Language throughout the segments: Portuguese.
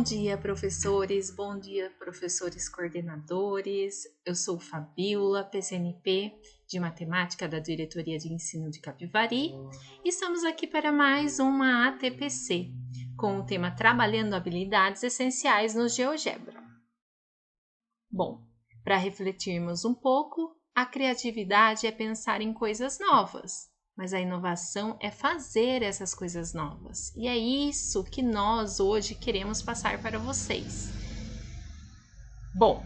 dia, professores. Bom dia, professores coordenadores. Eu sou Fabiola, PCNP de Matemática da Diretoria de Ensino de Capivari. E estamos aqui para mais uma ATPC, com o tema Trabalhando Habilidades Essenciais no GeoGebra. Bom, para refletirmos um pouco, a criatividade é pensar em coisas novas. Mas a inovação é fazer essas coisas novas. E é isso que nós hoje queremos passar para vocês. Bom,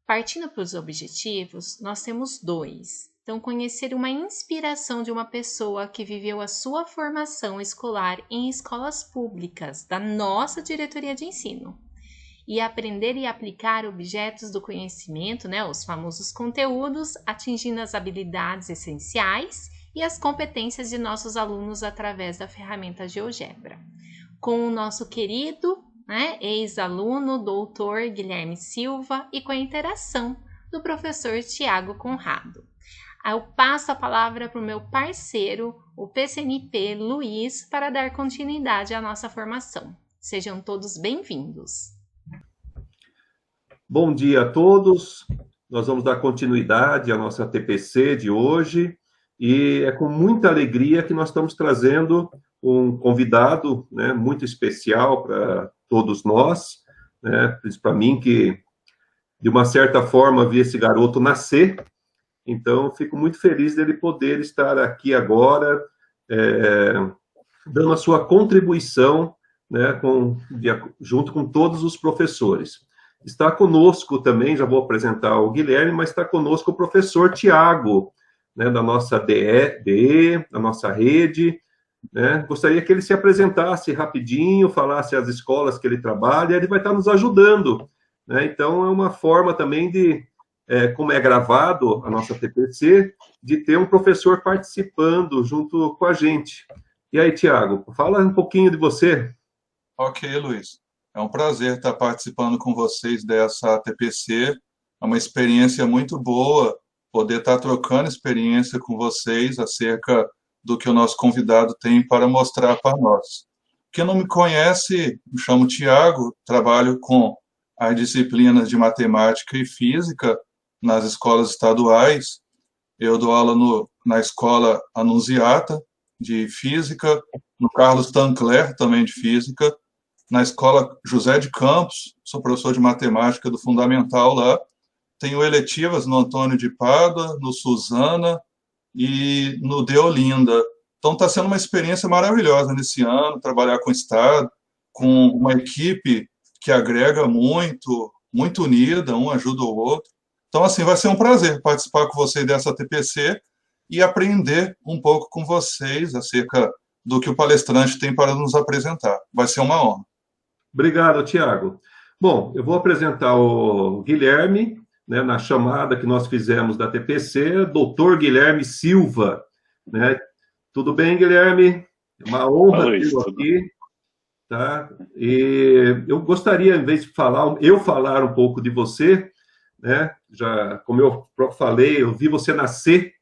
partindo para os objetivos, nós temos dois. Então, conhecer uma inspiração de uma pessoa que viveu a sua formação escolar em escolas públicas da nossa diretoria de ensino. E aprender e aplicar objetos do conhecimento, os famosos conteúdos, atingindo as habilidades essenciais e as competências de nossos alunos através da ferramenta GeoGebra. Com o nosso querido ex-aluno, doutor Guilherme Silva, e com a interação do professor Tiago Conrado. Eu passo a palavra para o meu parceiro, o PCNP Luiz, para dar continuidade à nossa formação. Sejam todos bem-vindos. Bom dia a todos. Nós vamos dar continuidade à nossa TPC de hoje. E é com muita alegria que nós estamos trazendo um convidado muito especial para todos nós, para mim que, de uma certa forma, vi esse garoto nascer. Então, fico muito feliz dele poder estar aqui agora, dando a sua contribuição junto com todos os professores. Está conosco também, já vou apresentar o Guilherme, mas está conosco o professor Tiago, da nossa DE, da nossa rede. Gostaria que ele se apresentasse rapidinho, falasse as escolas que ele trabalha, ele vai estar nos ajudando. Então, é uma forma também de, como é gravado a nossa TPC, de ter um professor participando junto com a gente. E aí, Tiago, fala um pouquinho de você. Ok, Luiz. É um prazer estar participando com vocês dessa TPC. É uma experiência muito boa poder estar trocando experiência com vocês acerca do que o nosso convidado tem para mostrar para nós. Quem não me conhece, me chamo Tiago, trabalho com as disciplinas de matemática e física nas escolas estaduais. Eu dou aula na escola Anunciata, de física, no Carlos Tancler, também de física, na escola José de Campos, sou professor de matemática do Fundamental lá. Tenho eletivas no Antônio de Pádua, no Suzana e no de Olinda. Então, está sendo uma experiência maravilhosa nesse ano, trabalhar com o Estado, com uma equipe que agrega muito, muito unida, um ajuda o outro. Então, assim, vai ser um prazer participar com vocês dessa TPC e aprender um pouco com vocês acerca do que o palestrante tem para nos apresentar. Vai ser uma honra. Obrigado, Tiago. Bom, eu vou apresentar o Guilherme, na chamada que nós fizemos da TPC, doutor Guilherme Silva. Tudo bem, Guilherme? É uma honra tê-lo aqui. Tá? E eu gostaria, em vez de falar um pouco de você, já, como eu falei, eu vi você nascer,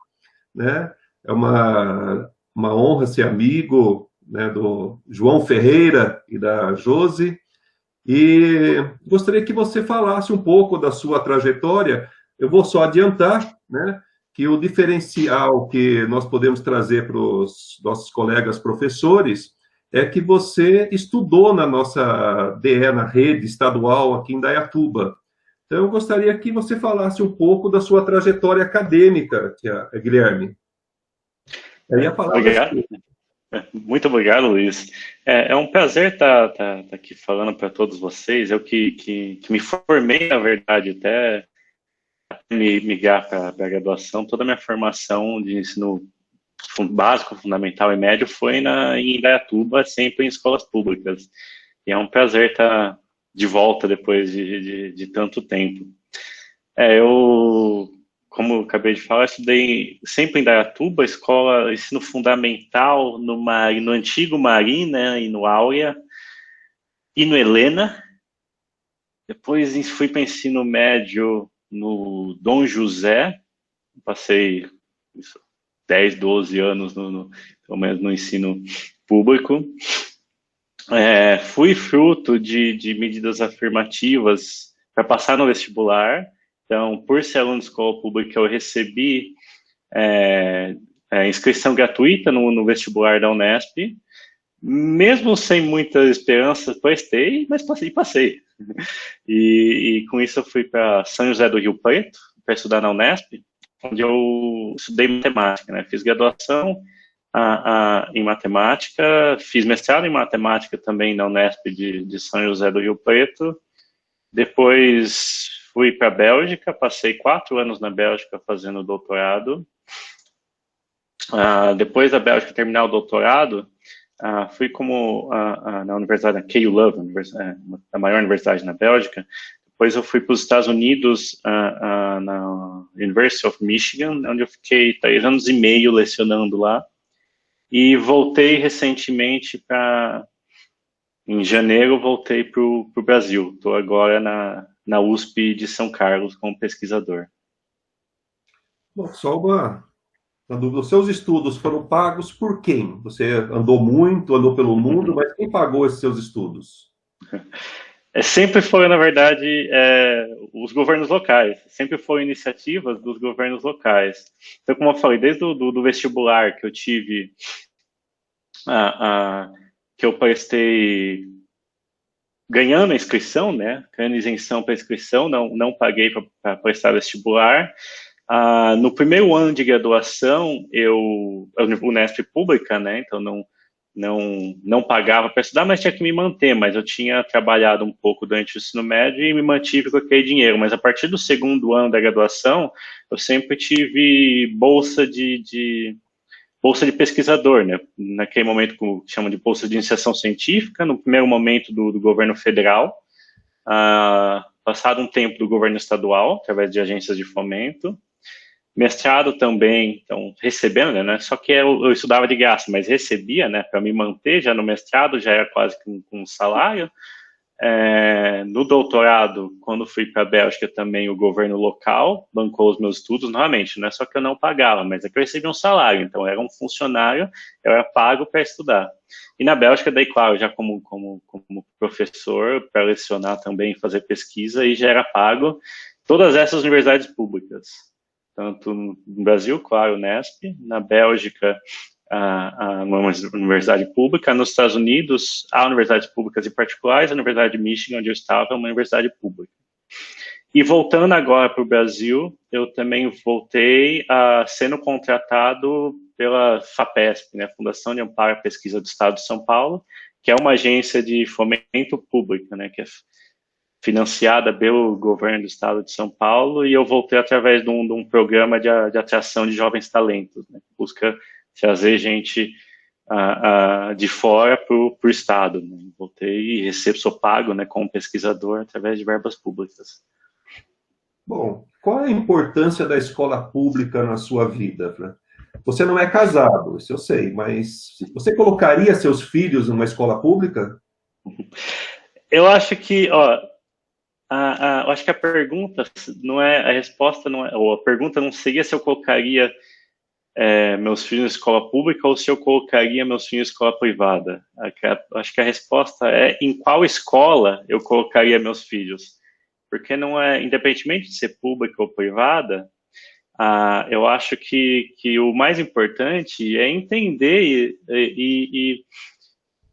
é uma honra ser amigo do João Ferreira e da Josi. E gostaria que você falasse um pouco da sua trajetória. Eu vou só adiantar, que o diferencial que nós podemos trazer para os nossos colegas professores é que você estudou na nossa DE, na rede estadual aqui em Indaiatuba. Então, eu gostaria que você falasse um pouco da sua trajetória acadêmica, Guilherme. Aí a palavra obrigado. Muito obrigado, Luiz. É um prazer estar aqui falando para todos vocês. Eu que me formei, na verdade, até me migrar para a graduação. Toda a minha formação de ensino básico, fundamental e médio foi em Indaiatuba, sempre em escolas públicas. E é um prazer estar de volta depois de tanto tempo. Como eu acabei de falar, eu estudei sempre em Indaiatuba, escola ensino fundamental no antigo Mari, e no Áurea, e no Helena. Depois fui para ensino médio no Dom José, passei 10, 12 anos, pelo menos no ensino público. fui fruto de medidas afirmativas para passar no vestibular. Então, por ser aluno de escola pública, eu recebi inscrição gratuita no vestibular da Unesp. Mesmo sem muita esperança, prestei, mas passei. E com isso eu fui para São José do Rio Preto, para estudar na Unesp, onde eu estudei matemática, né? Fiz graduação em matemática, fiz mestrado em matemática também na Unesp de São José do Rio Preto. Depois fui para a Bélgica, passei 4 anos na Bélgica fazendo doutorado. Depois da Bélgica terminar o doutorado, fui na universidade, na KU Leuven, a maior universidade na Bélgica. Depois eu fui para os Estados Unidos, na University of Michigan, onde eu fiquei 3 anos e meio lecionando lá. E voltei recentemente em janeiro, voltei para o Brasil. Estou agora na USP de São Carlos como pesquisador. Bom, só uma dúvida. Os seus estudos foram pagos por quem? Você andou muito, andou pelo mundo, mas quem pagou esses seus estudos? Sempre foram, na verdade, os governos locais. Sempre foram iniciativas dos governos locais. Então, como eu falei, desde do vestibular que eu tive, que eu prestei ganhando a inscrição, né? Ganhando isenção para inscrição, não paguei para prestar vestibular. No primeiro ano de graduação, Unesp pública, né? Então não pagava para estudar, mas tinha que me manter. Mas eu tinha trabalhado um pouco durante o ensino médio e me mantive com aquele dinheiro. Mas a partir do segundo ano da graduação, eu sempre tive bolsa de pesquisador, né? Naquele momento que chamam de bolsa de iniciação científica, no primeiro momento do governo federal, passado um tempo do governo estadual, através de agências de fomento, mestrado também, então, recebendo, né? Só que eu estudava de graça, mas recebia, né? Para me manter já no mestrado, já era quase com um salário. No doutorado, quando fui para a Bélgica também, o governo local bancou os meus estudos, novamente, não é só que eu não pagava, mas é que eu recebia um salário, então eu era um funcionário, eu era pago para estudar. E na Bélgica, daí, claro, já como professor, para lecionar também, fazer pesquisa, e já era pago todas essas universidades públicas. Tanto no Brasil, claro, Unesp, na Bélgica, uma universidade pública, nos Estados Unidos, há universidades públicas e particulares, a Universidade de Michigan, onde eu estava, é uma universidade pública. E voltando agora para o Brasil, eu também voltei sendo contratado pela FAPESP, né, Fundação de Amparo à Pesquisa do Estado de São Paulo, que é uma agência de fomento pública, né, que é financiada pelo governo do Estado de São Paulo, e eu voltei através de um programa de atração de jovens talentos, né, que busca trazer gente de fora para o Estado. Né? Voltei e sou pago, né, como pesquisador através de verbas públicas. Bom, qual é a importância da escola pública na sua vida, Fran? Você não é casado, isso eu sei, mas você colocaria seus filhos numa escola pública? Eu acho que, eu acho que a pergunta não é, a resposta não é, ou a pergunta não seria se eu colocaria meus filhos na escola pública ou se eu colocaria meus filhos na escola privada. Acho que a resposta é em qual escola eu colocaria meus filhos. Porque não é, independentemente de ser pública ou privada, eu acho que o mais importante é entender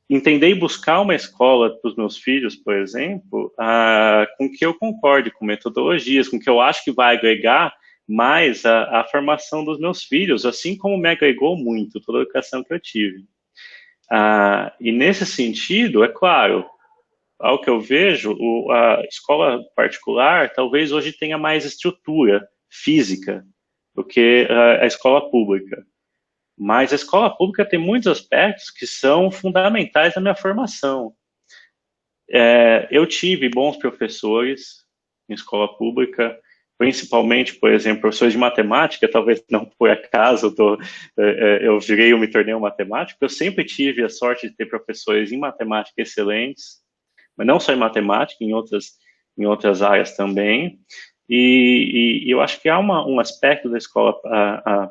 entender e buscar uma escola para os meus filhos, por exemplo, com que eu concorde com metodologias, com que eu acho que vai agregar mais a formação dos meus filhos, assim como me agregou muito toda a educação que eu tive. E nesse sentido, é claro, ao que eu vejo, a escola particular talvez hoje tenha mais estrutura física do que a escola pública. Mas a escola pública tem muitos aspectos que são fundamentais na minha formação. Eu tive bons professores em escola pública, principalmente, por exemplo, professores de matemática, talvez não por acaso eu me tornei um matemático, eu sempre tive a sorte de ter professores em matemática excelentes, mas não só em matemática, em outras áreas também. E eu acho que há um aspecto da escola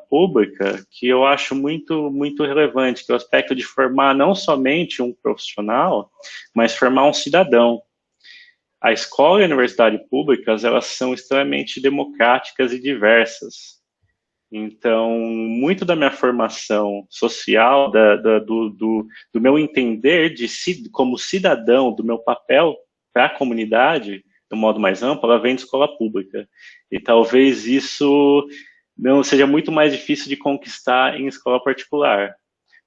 pública que eu acho muito relevante, que é o aspecto de formar não somente um profissional, mas formar um cidadão. A escola e a universidade públicas, elas são extremamente democráticas e diversas. Então, muito da minha formação social, do meu entender como cidadão, do meu papel para a comunidade, de um modo mais amplo, ela vem de escola pública. E talvez isso não seja muito mais difícil de conquistar em escola particular.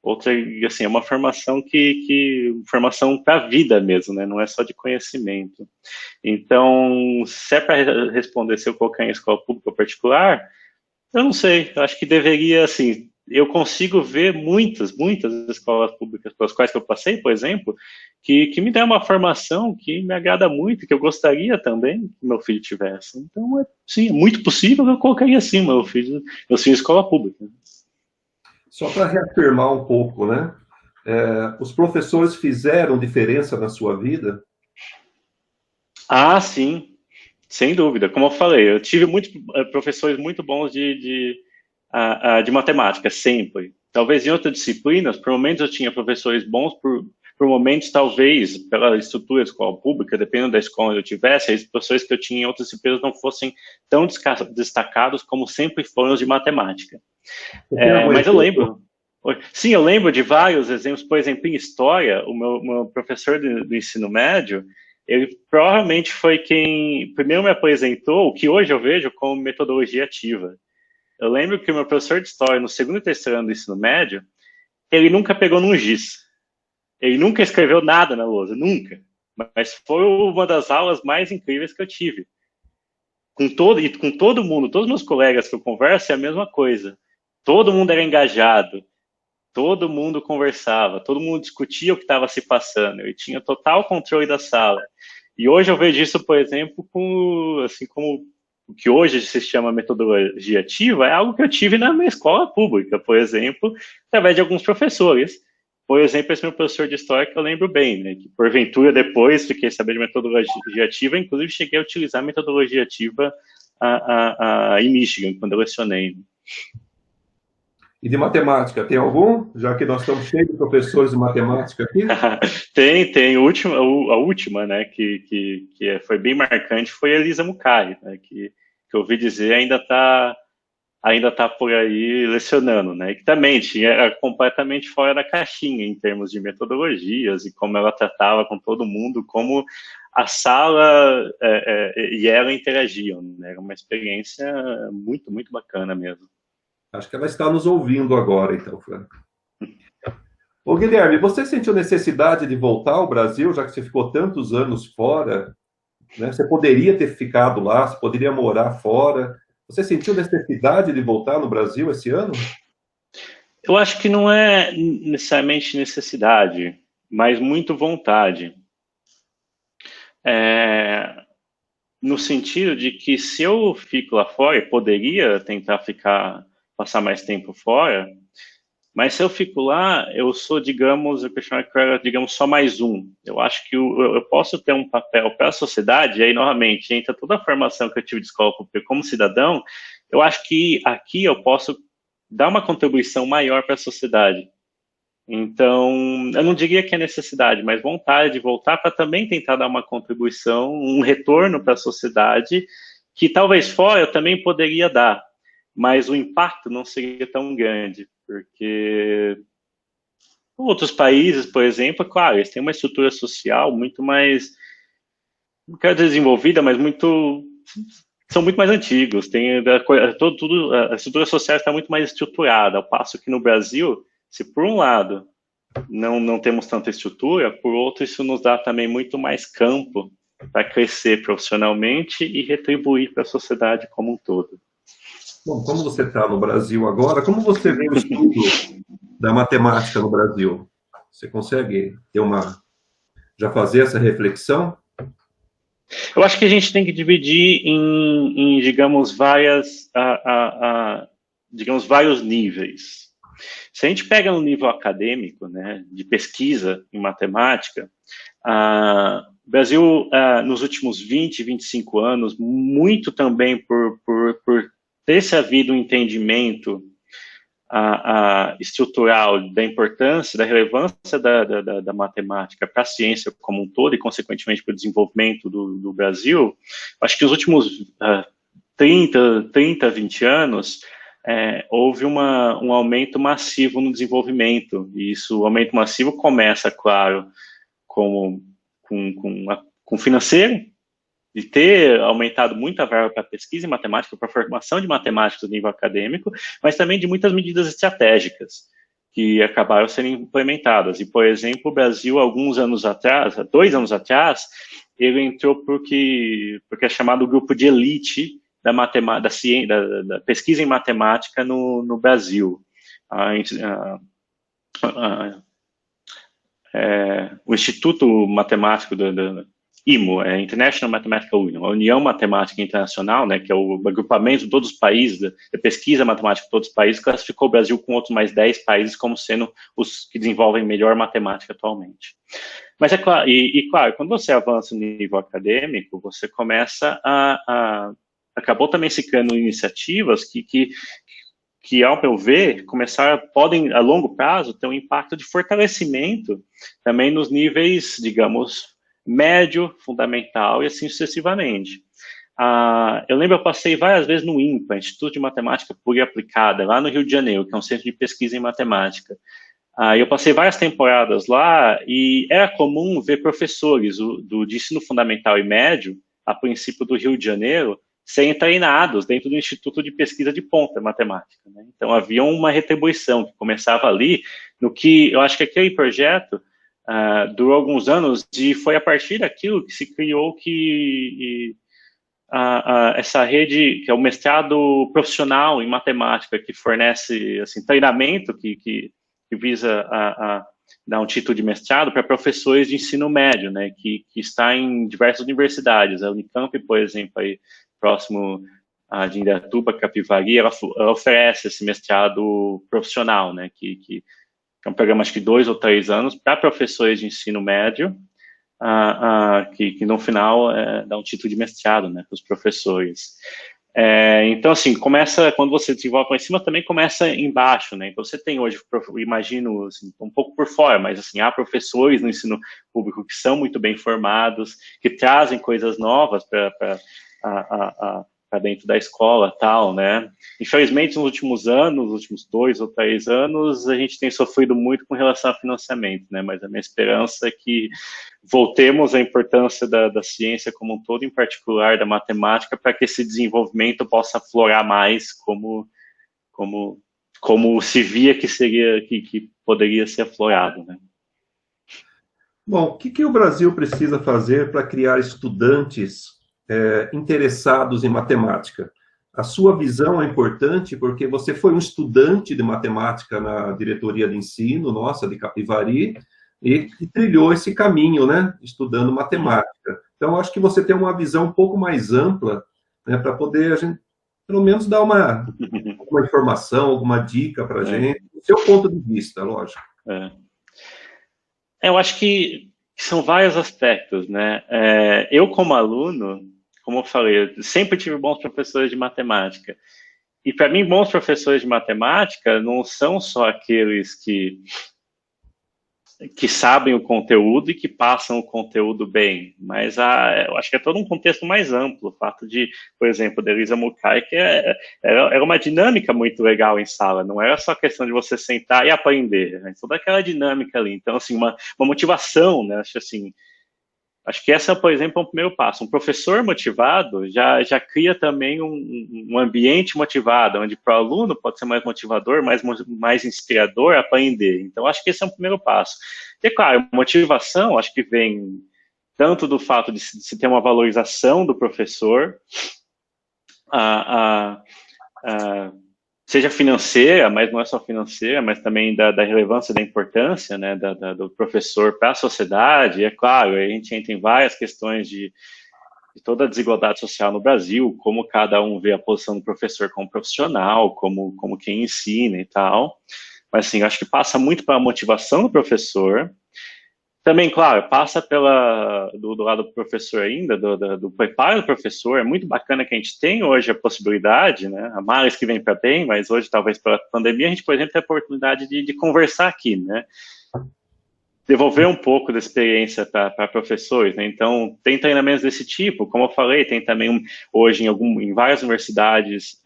Outra, assim, é uma formação formação para a vida mesmo, né? Não é só de conhecimento. Então, se é para responder se eu colocar em escola pública ou particular, eu não sei, eu acho que deveria, assim, eu consigo ver muitas escolas públicas pelas quais eu passei, por exemplo, que me dão uma formação que me agrada muito, que eu gostaria também que meu filho tivesse. Então, sim, é muito possível, eu colocaria sim meus filhos em escola pública. Só para reafirmar um pouco, né? Os professores fizeram diferença na sua vida? Ah, sim, sem dúvida. Como eu falei, eu tive muitos professores muito bons de matemática, sempre. Talvez em outras disciplinas, por momentos eu tinha professores bons, por momentos, talvez, pela estrutura da escola pública, dependendo da escola onde eu tivesse, os professores que eu tinha em outras disciplinas não fossem tão destacados como sempre foram os de matemática. Mas eu lembro. Sim, eu lembro de vários exemplos. Por exemplo, em história, o meu professor do ensino médio, ele provavelmente foi quem primeiro me apresentou o que hoje eu vejo como metodologia ativa. Eu lembro que o meu professor de história, no segundo e terceiro ano do ensino médio, ele nunca pegou num giz. Ele nunca escreveu nada na lousa, nunca. Mas foi uma das aulas mais incríveis que eu tive. Com todo mundo, todos os meus colegas que eu converso, é a mesma coisa. Todo mundo era engajado, todo mundo conversava, todo mundo discutia o que estava se passando. Eu tinha total controle da sala. E hoje eu vejo isso, por exemplo, como o que hoje se chama metodologia ativa, é algo que eu tive na minha escola pública, por exemplo, através de alguns professores. Por exemplo, esse meu professor de história que eu lembro bem, né, que porventura depois fiquei sabendo de metodologia ativa, inclusive cheguei a utilizar a metodologia ativa em Michigan, quando eu lecionei. E de matemática, tem algum? Já que nós estamos cheios de professores de matemática aqui. Tem. A última, né, que foi bem marcante foi a Elisa Mucari, né, que eu ouvi dizer ainda tá por aí lecionando, né, que também era completamente fora da caixinha em termos de metodologias e como ela tratava com todo mundo, como a sala e ela interagiam, né, era uma experiência muito bacana mesmo. Acho que ela está nos ouvindo agora, então, Franco. Ô, Guilherme, você sentiu necessidade de voltar ao Brasil, já que você ficou tantos anos fora, né? Você poderia ter ficado lá, você poderia morar fora. Você sentiu necessidade de voltar no Brasil esse ano? Eu acho que não é necessariamente necessidade, mas muito vontade. No sentido de que se eu fico lá fora, eu poderia tentar passar mais tempo fora, mas se eu fico lá, eu sou, digamos, só mais um. Eu acho que eu posso ter um papel para a sociedade, e aí, novamente, entra toda a formação que eu tive de escola pública como cidadão, eu acho que aqui eu posso dar uma contribuição maior para a sociedade. Então, eu não diria que é necessidade, mas vontade de voltar para também tentar dar uma contribuição, um retorno para a sociedade, que talvez fora eu também poderia dar, mas o impacto não seria tão grande, porque outros países, por exemplo, claro, eles têm uma estrutura social muito mais, não quero dizer desenvolvida, mas são muito mais antigos, a estrutura social está muito mais estruturada, ao passo que no Brasil, se por um lado não temos tanta estrutura, por outro isso nos dá também muito mais campo para crescer profissionalmente e retribuir para a sociedade como um todo. Bom, como você está no Brasil agora, como você vê o estudo da matemática no Brasil? Você consegue já fazer essa reflexão? Eu acho que a gente tem que dividir em digamos, vários níveis. Se a gente pega um nível acadêmico, né, de pesquisa em matemática, O Brasil, nos últimos 20, 25 anos, muito também por ter se havido um entendimento estrutural da importância, da relevância da matemática para a ciência como um todo e, consequentemente, para o desenvolvimento do Brasil, acho que nos últimos 30, 20 anos, houve um aumento massivo no desenvolvimento. E o aumento massivo começa, claro, com financeiro, de ter aumentado muito a verba para pesquisa em matemática, para a formação de matemáticos no nível acadêmico, mas também de muitas medidas estratégicas que acabaram sendo implementadas. E, por exemplo, o Brasil, alguns anos atrás, 2 anos atrás, ele entrou porque é chamado grupo de elite da pesquisa em matemática no Brasil. O Instituto Matemático IMO, International Mathematical Union, a União Matemática Internacional, né, que é o agrupamento de todos os países, da pesquisa matemática de todos os países, classificou o Brasil com outros mais 10 países como sendo os que desenvolvem melhor matemática atualmente. Mas é claro, claro, quando você avança no nível acadêmico, você começa acabou também se criando iniciativas que, ao meu ver, podem, a longo prazo, ter um impacto de fortalecimento também nos níveis, digamos, médio, fundamental e assim sucessivamente. Eu lembro, eu passei várias vezes no INPA, Instituto de Matemática Pura e Aplicada, lá no Rio de Janeiro, que é um centro de pesquisa em matemática. Eu passei várias temporadas lá e era comum ver professores de ensino fundamental e médio, a princípio do Rio de Janeiro, serem treinados dentro do Instituto de Pesquisa de Ponta Matemática, né? Então, havia uma retribuição que começava ali, no que eu acho que aquele projeto durou alguns anos e foi a partir daquilo que se criou essa rede, que é o mestrado profissional em matemática, que fornece assim, treinamento, que visa dar um título de mestrado para professores de ensino médio, né, que está em diversas universidades. A Unicamp, por exemplo, aí, próximo de Indaiatuba, Capivari, ela oferece esse mestrado profissional, né, que é um programa, acho que 2 ou 3 anos, para professores de ensino médio, que no final dá um título de mestrado, né, para os professores. Então, assim, quando você desenvolve lá em cima, também começa embaixo, né? Então, você tem hoje, imagino, assim, um pouco por fora, mas, assim, há professores no ensino público que são muito bem formados, que trazem coisas novas para dentro da escola, tal, né? Infelizmente, nos últimos 2 ou 3 anos, a gente tem sofrido muito com relação a financiamento, né? Mas a minha esperança é que voltemos à importância da ciência como um todo, em particular da matemática, para que esse desenvolvimento possa aflorar mais como se via que poderia ser aflorado, né? Bom, o que o Brasil precisa fazer para criar estudantes interessados em matemática? A sua visão é importante porque você foi um estudante de matemática na diretoria de ensino, nossa, de Capivari, e trilhou esse caminho, né, estudando matemática. Então, acho que você tem uma visão um pouco mais ampla, né, para poder a gente, pelo menos, dar alguma informação, alguma dica para a gente, do seu ponto de vista, lógico. Eu acho que são vários aspectos, né? Eu, como aluno, como eu falei, eu sempre tive bons professores de matemática. E, para mim, bons professores de matemática não são só aqueles que sabem o conteúdo e que passam o conteúdo bem, mas eu acho que é todo um contexto mais amplo. O fato de, por exemplo, da Elisa Mukai, que era uma dinâmica muito legal em sala, não era só questão de você sentar e aprender, né? Toda aquela dinâmica ali. Então, assim, uma motivação, né? Acho que essa, por exemplo, é um primeiro passo. Um professor motivado já cria também um ambiente motivado, onde para o aluno pode ser mais motivador, mais inspirador aprender. Então, acho que esse é um primeiro passo. E, claro, motivação, acho que vem tanto do fato de se ter uma valorização do professor, seja financeira, mas não é só financeira, mas também da relevância, da importância, né, do professor para a sociedade. E, é claro, a gente entra em várias questões de toda a desigualdade social no Brasil, como cada um vê a posição do professor como profissional, como quem ensina e tal. Mas, assim, acho que passa muito pela motivação do professor, também, claro, passa do lado do professor ainda, do preparo do professor. É muito bacana que a gente tem hoje a possibilidade, né? A males que vem para bem, mas hoje, talvez pela pandemia, a gente, por exemplo, tem a oportunidade de conversar aqui, né? Devolver um pouco da experiência para professores, né? Então, tem treinamentos desse tipo, como eu falei, tem também hoje em várias universidades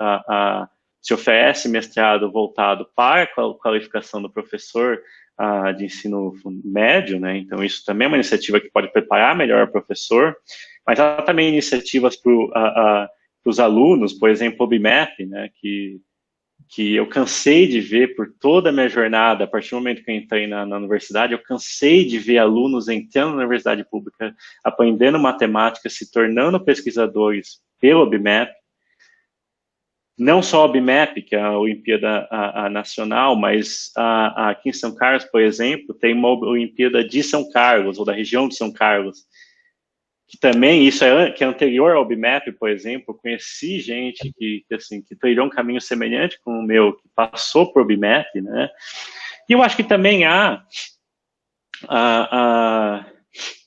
se oferece mestrado voltado para a qualificação do professor de ensino médio, né? Então, isso também é uma iniciativa que pode preparar melhor o professor, mas há também iniciativas para os alunos, por exemplo, o BIMAP, né? Que eu cansei de ver por toda a minha jornada, a partir do momento que eu entrei na universidade, eu cansei de ver alunos entrando na universidade pública, aprendendo matemática, se tornando pesquisadores pelo BIMAP. Não só o BIMAP, que é a Olimpíada Nacional, mas aqui em São Carlos, por exemplo, tem uma Olimpíada de São Carlos, ou da região de São Carlos, que também, que é anterior ao BIMAP, por exemplo. Eu conheci gente que trilhou um caminho semelhante com o meu, que passou por BIMAP, né? E eu acho que também há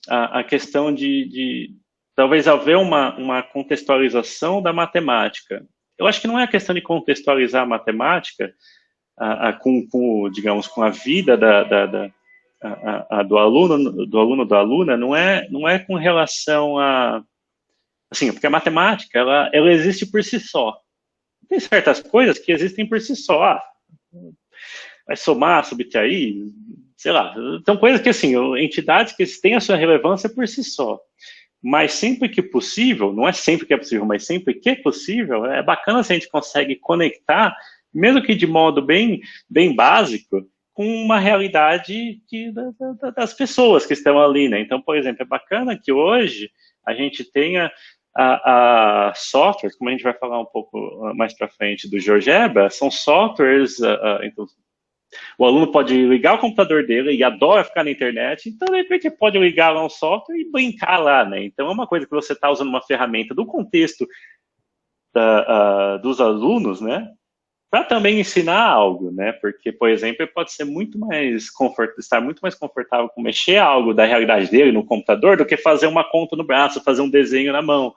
a questão de talvez haver uma contextualização da matemática. Eu acho que não é a questão de contextualizar a matemática digamos, com a vida do aluno, da aluna, não é com relação assim, porque a matemática, ela existe por si só. Tem certas coisas que existem por si só. Vai somar, subtrair, sei lá. São coisas que, assim, entidades que têm a sua relevância por si só. Mas sempre que possível, não é sempre que é possível, mas sempre que é possível, é bacana se a gente consegue conectar, mesmo que de modo bem básico, com uma realidade das pessoas que estão ali, né? Então, por exemplo, é bacana que hoje a gente tenha softwares, como a gente vai falar um pouco mais para frente do GeoGebra, são softwares, então, o aluno pode ligar o computador dele e adora ficar na internet, então de repente pode ligar lá um software e brincar lá, né? Então é uma coisa que você está usando uma ferramenta do contexto dos alunos, né? Para também ensinar algo, né? Porque, por exemplo, ele pode ser estar muito mais confortável com mexer algo da realidade dele no computador do que fazer uma conta no braço, fazer um desenho na mão,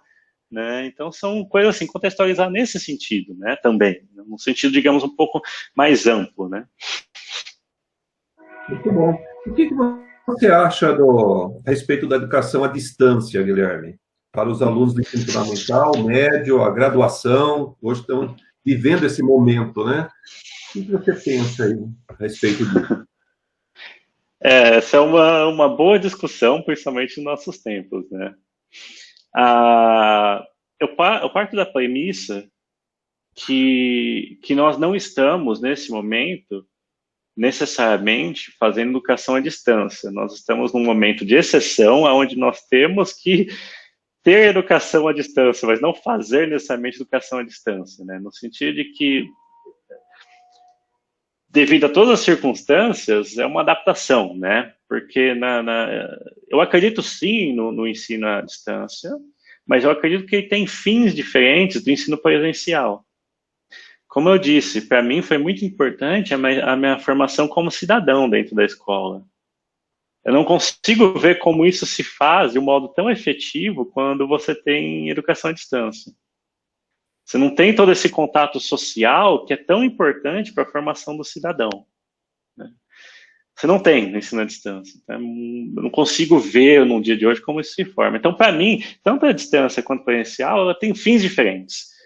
né? Então são coisas assim, contextualizar nesse sentido, né? Também, num sentido, digamos, um pouco mais amplo, né? Muito bom. O que você acha a respeito da educação à distância, Guilherme? Para os alunos do ensino fundamental, médio, a graduação, hoje estão vivendo esse momento, né? O que você pensa aí a respeito disso? Essa é uma boa discussão, principalmente nos nossos tempos, né? Eu parto da premissa que nós não estamos, nesse momento, necessariamente fazendo educação à distância. Nós estamos num momento de exceção, onde nós temos que ter educação à distância, mas não fazer necessariamente educação à distância, né? No sentido de que, devido a todas as circunstâncias, é uma adaptação, né? Porque eu acredito sim no ensino à distância, mas eu acredito que ele tem fins diferentes do ensino presencial. Como eu disse, para mim foi muito importante a minha formação como cidadão dentro da escola. Eu não consigo ver como isso se faz de um modo tão efetivo quando você tem educação à distância. Você não tem todo esse contato social que é tão importante para a formação do cidadão, né? Você não tem no ensino à distância. Então, eu não consigo ver no dia de hoje como isso se forma. Então, para mim, tanto a distância quanto a presencial, ela tem fins diferentes.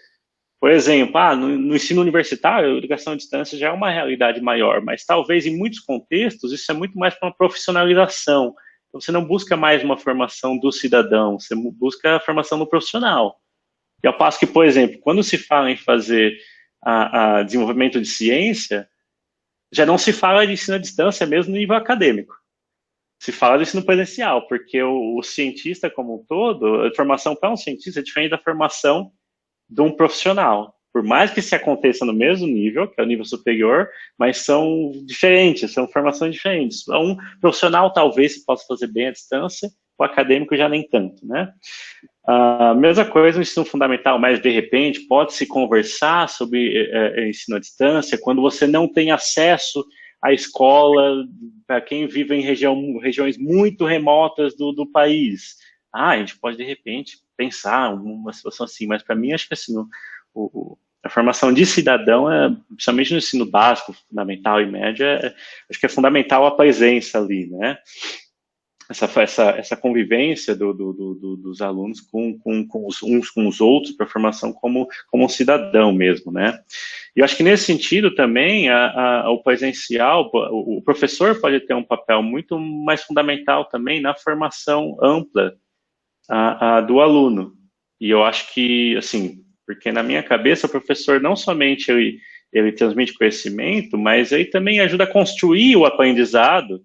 Por exemplo, no ensino universitário, a educação à distância já é uma realidade maior, mas talvez em muitos contextos isso é muito mais para uma profissionalização. Então, você não busca mais uma formação do cidadão, você busca a formação do profissional. E ao passo que, por exemplo, quando se fala em fazer desenvolvimento de ciência, já não se fala de ensino à distância mesmo no nível acadêmico. Se fala de ensino presencial, porque o cientista como um todo, a formação para um cientista é diferente da formação de um profissional. Por mais que se aconteça no mesmo nível, que é o nível superior, mas são diferentes, são formações diferentes. Um profissional talvez se possa fazer bem à distância, o acadêmico já nem tanto, né? A mesma coisa no ensino fundamental, mas de repente pode-se conversar sobre ensino à distância quando você não tem acesso a escola para quem vive em regiões muito remotas do país. A gente pode, de repente, pensar uma situação assim, mas para mim, acho que assim, a formação de cidadão, principalmente no ensino básico, fundamental e médio, acho que é fundamental a presença ali, né? Essa convivência dos alunos uns com os outros para a formação como um cidadão mesmo, né? E eu acho que nesse sentido também o presencial, o professor pode ter um papel muito mais fundamental também na formação ampla do aluno. E eu acho que, assim, porque na minha cabeça o professor não somente ele transmite conhecimento, mas ele também ajuda a construir o aprendizado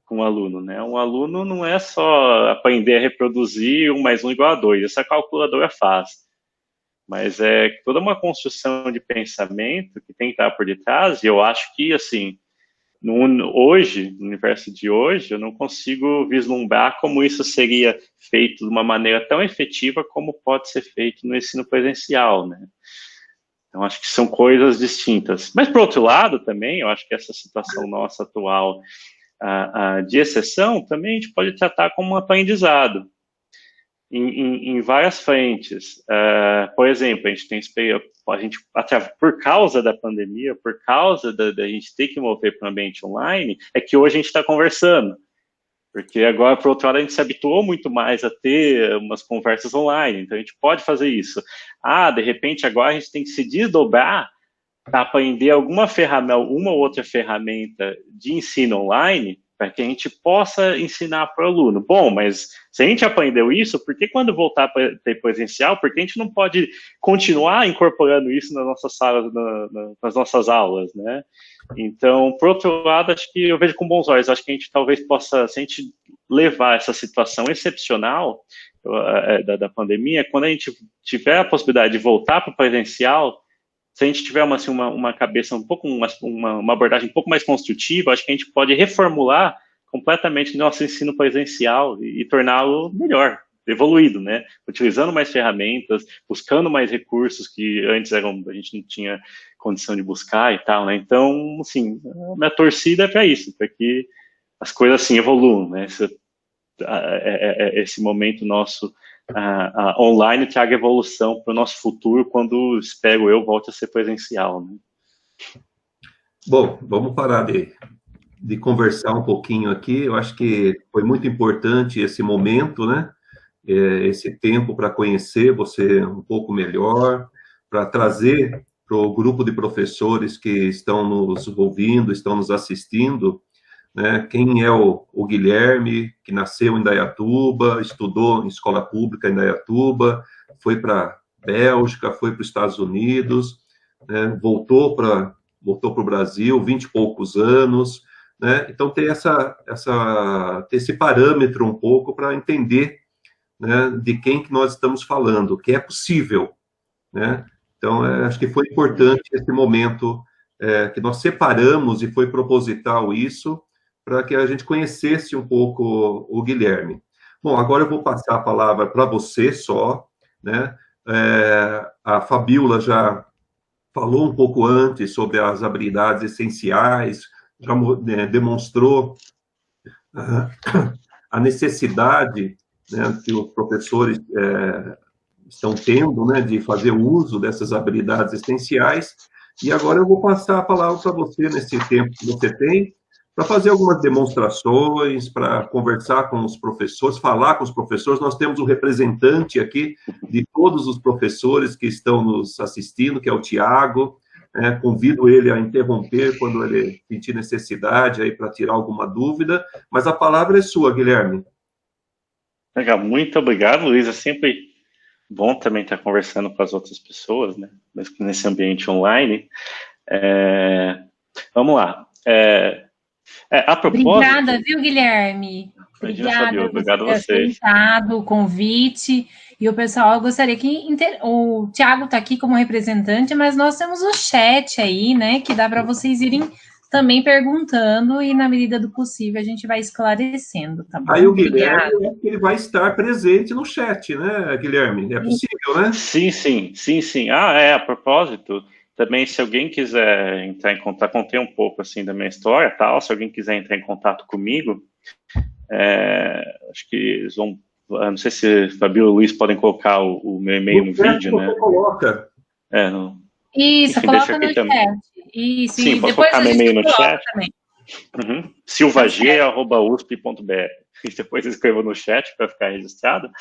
com o aluno, né? Um aluno não é só aprender a reproduzir 1 mais 1 igual a 2, essa calculadora faz. Mas é toda uma construção de pensamento que tem que estar por detrás, e eu acho que, assim, hoje, no universo de hoje, eu não consigo vislumbrar como isso seria feito de uma maneira tão efetiva como pode ser feito no ensino presencial, né? Então, acho que são coisas distintas. Mas, por outro lado, também, eu acho que essa situação nossa atual de exceção, também a gente pode tratar como um aprendizado em várias frentes. Por exemplo, a gente por causa da pandemia, por causa da gente ter que mover para o ambiente online, é que hoje a gente está conversando. Porque agora, por outro lado, a gente se habituou muito mais a ter umas conversas online, então a gente pode fazer isso. De repente, agora a gente tem que se desdobrar para aprender uma ou outra ferramenta de ensino online para que a gente possa ensinar para o aluno. Bom, mas se a gente aprendeu isso, por que quando voltar para ter presencial, por que a gente não pode continuar incorporando isso nas nossas salas, nas nossas aulas, né? Então, por outro lado, acho que eu vejo com bons olhos, acho que a gente talvez possa, se a gente levar essa situação excepcional da pandemia, quando a gente tiver a possibilidade de voltar para o presencial, se a gente tiver uma cabeça uma abordagem um pouco mais construtiva, acho que a gente pode reformular completamente o nosso ensino presencial e torná-lo melhor, evoluído, né? Utilizando mais ferramentas, buscando mais recursos que antes a gente não tinha condição de buscar e tal, né? Então, assim, a minha torcida é para isso, para que as coisas assim evoluam, né? Esse momento nosso online traga evolução para o nosso futuro quando, espero eu, volte a ser presencial, né? Bom, vamos parar de conversar um pouquinho aqui. Eu acho que foi muito importante esse momento, né? Esse tempo para conhecer você um pouco melhor, para trazer para o grupo de professores que estão nos ouvindo, estão nos assistindo, né? Quem é o Guilherme, que nasceu em Indaiatuba, estudou em escola pública em Indaiatuba, foi para Bélgica, foi para os Estados Unidos, né? Voltou para o Brasil, 20 e poucos anos, né? Então ter esse parâmetro um pouco para entender, né, de quem que nós estamos falando, que é possível, né? Então, acho que foi importante esse momento que nós separamos e foi proposital isso, para que a gente conhecesse um pouco o Guilherme. Bom, agora eu vou passar a palavra para você só, né? A Fabíola já falou um pouco antes sobre as habilidades essenciais, já demonstrou a necessidade, né, que os professores estão tendo, né, de fazer uso dessas habilidades essenciais. E agora eu vou passar a palavra para você, nesse tempo que você tem, para fazer algumas demonstrações, para conversar com os professores, falar com os professores. Nós temos um representante aqui de todos os professores que estão nos assistindo, que é o Tiago. Convido ele a interromper quando ele sentir necessidade aí para tirar alguma dúvida, mas a palavra é sua, Guilherme. Legal, muito obrigado, Luiz. É sempre bom também estar conversando com as outras pessoas, né? Mesmo que nesse ambiente online. Vamos lá. A propósito... Obrigada, viu, Guilherme? Obrigada, obrigado a vocês. Ter aceitado o convite. E o pessoal, eu gostaria que... O Tiago está aqui como representante, mas nós temos o chat aí, né? Que dá para vocês irem também perguntando e, na medida do possível, a gente vai esclarecendo, tá bom? Aí o Guilherme, ele vai estar presente no chat, né, Guilherme? É possível, né? Sim. A propósito, também, se alguém quiser entrar em contato, contei um pouco assim da minha história, tal. Se alguém quiser entrar em contato comigo, acho que eles vão. Não sei se Fabio e Luiz podem colocar o meu e-mail no vídeo, né? Coloca. Isso, enfim, coloca no também. chat. Isso, sim, e posso depois colocar a meu gente e-mail no coloca chat. também. silvag@usp.br. E depois eu escrevo no chat para ficar registrado.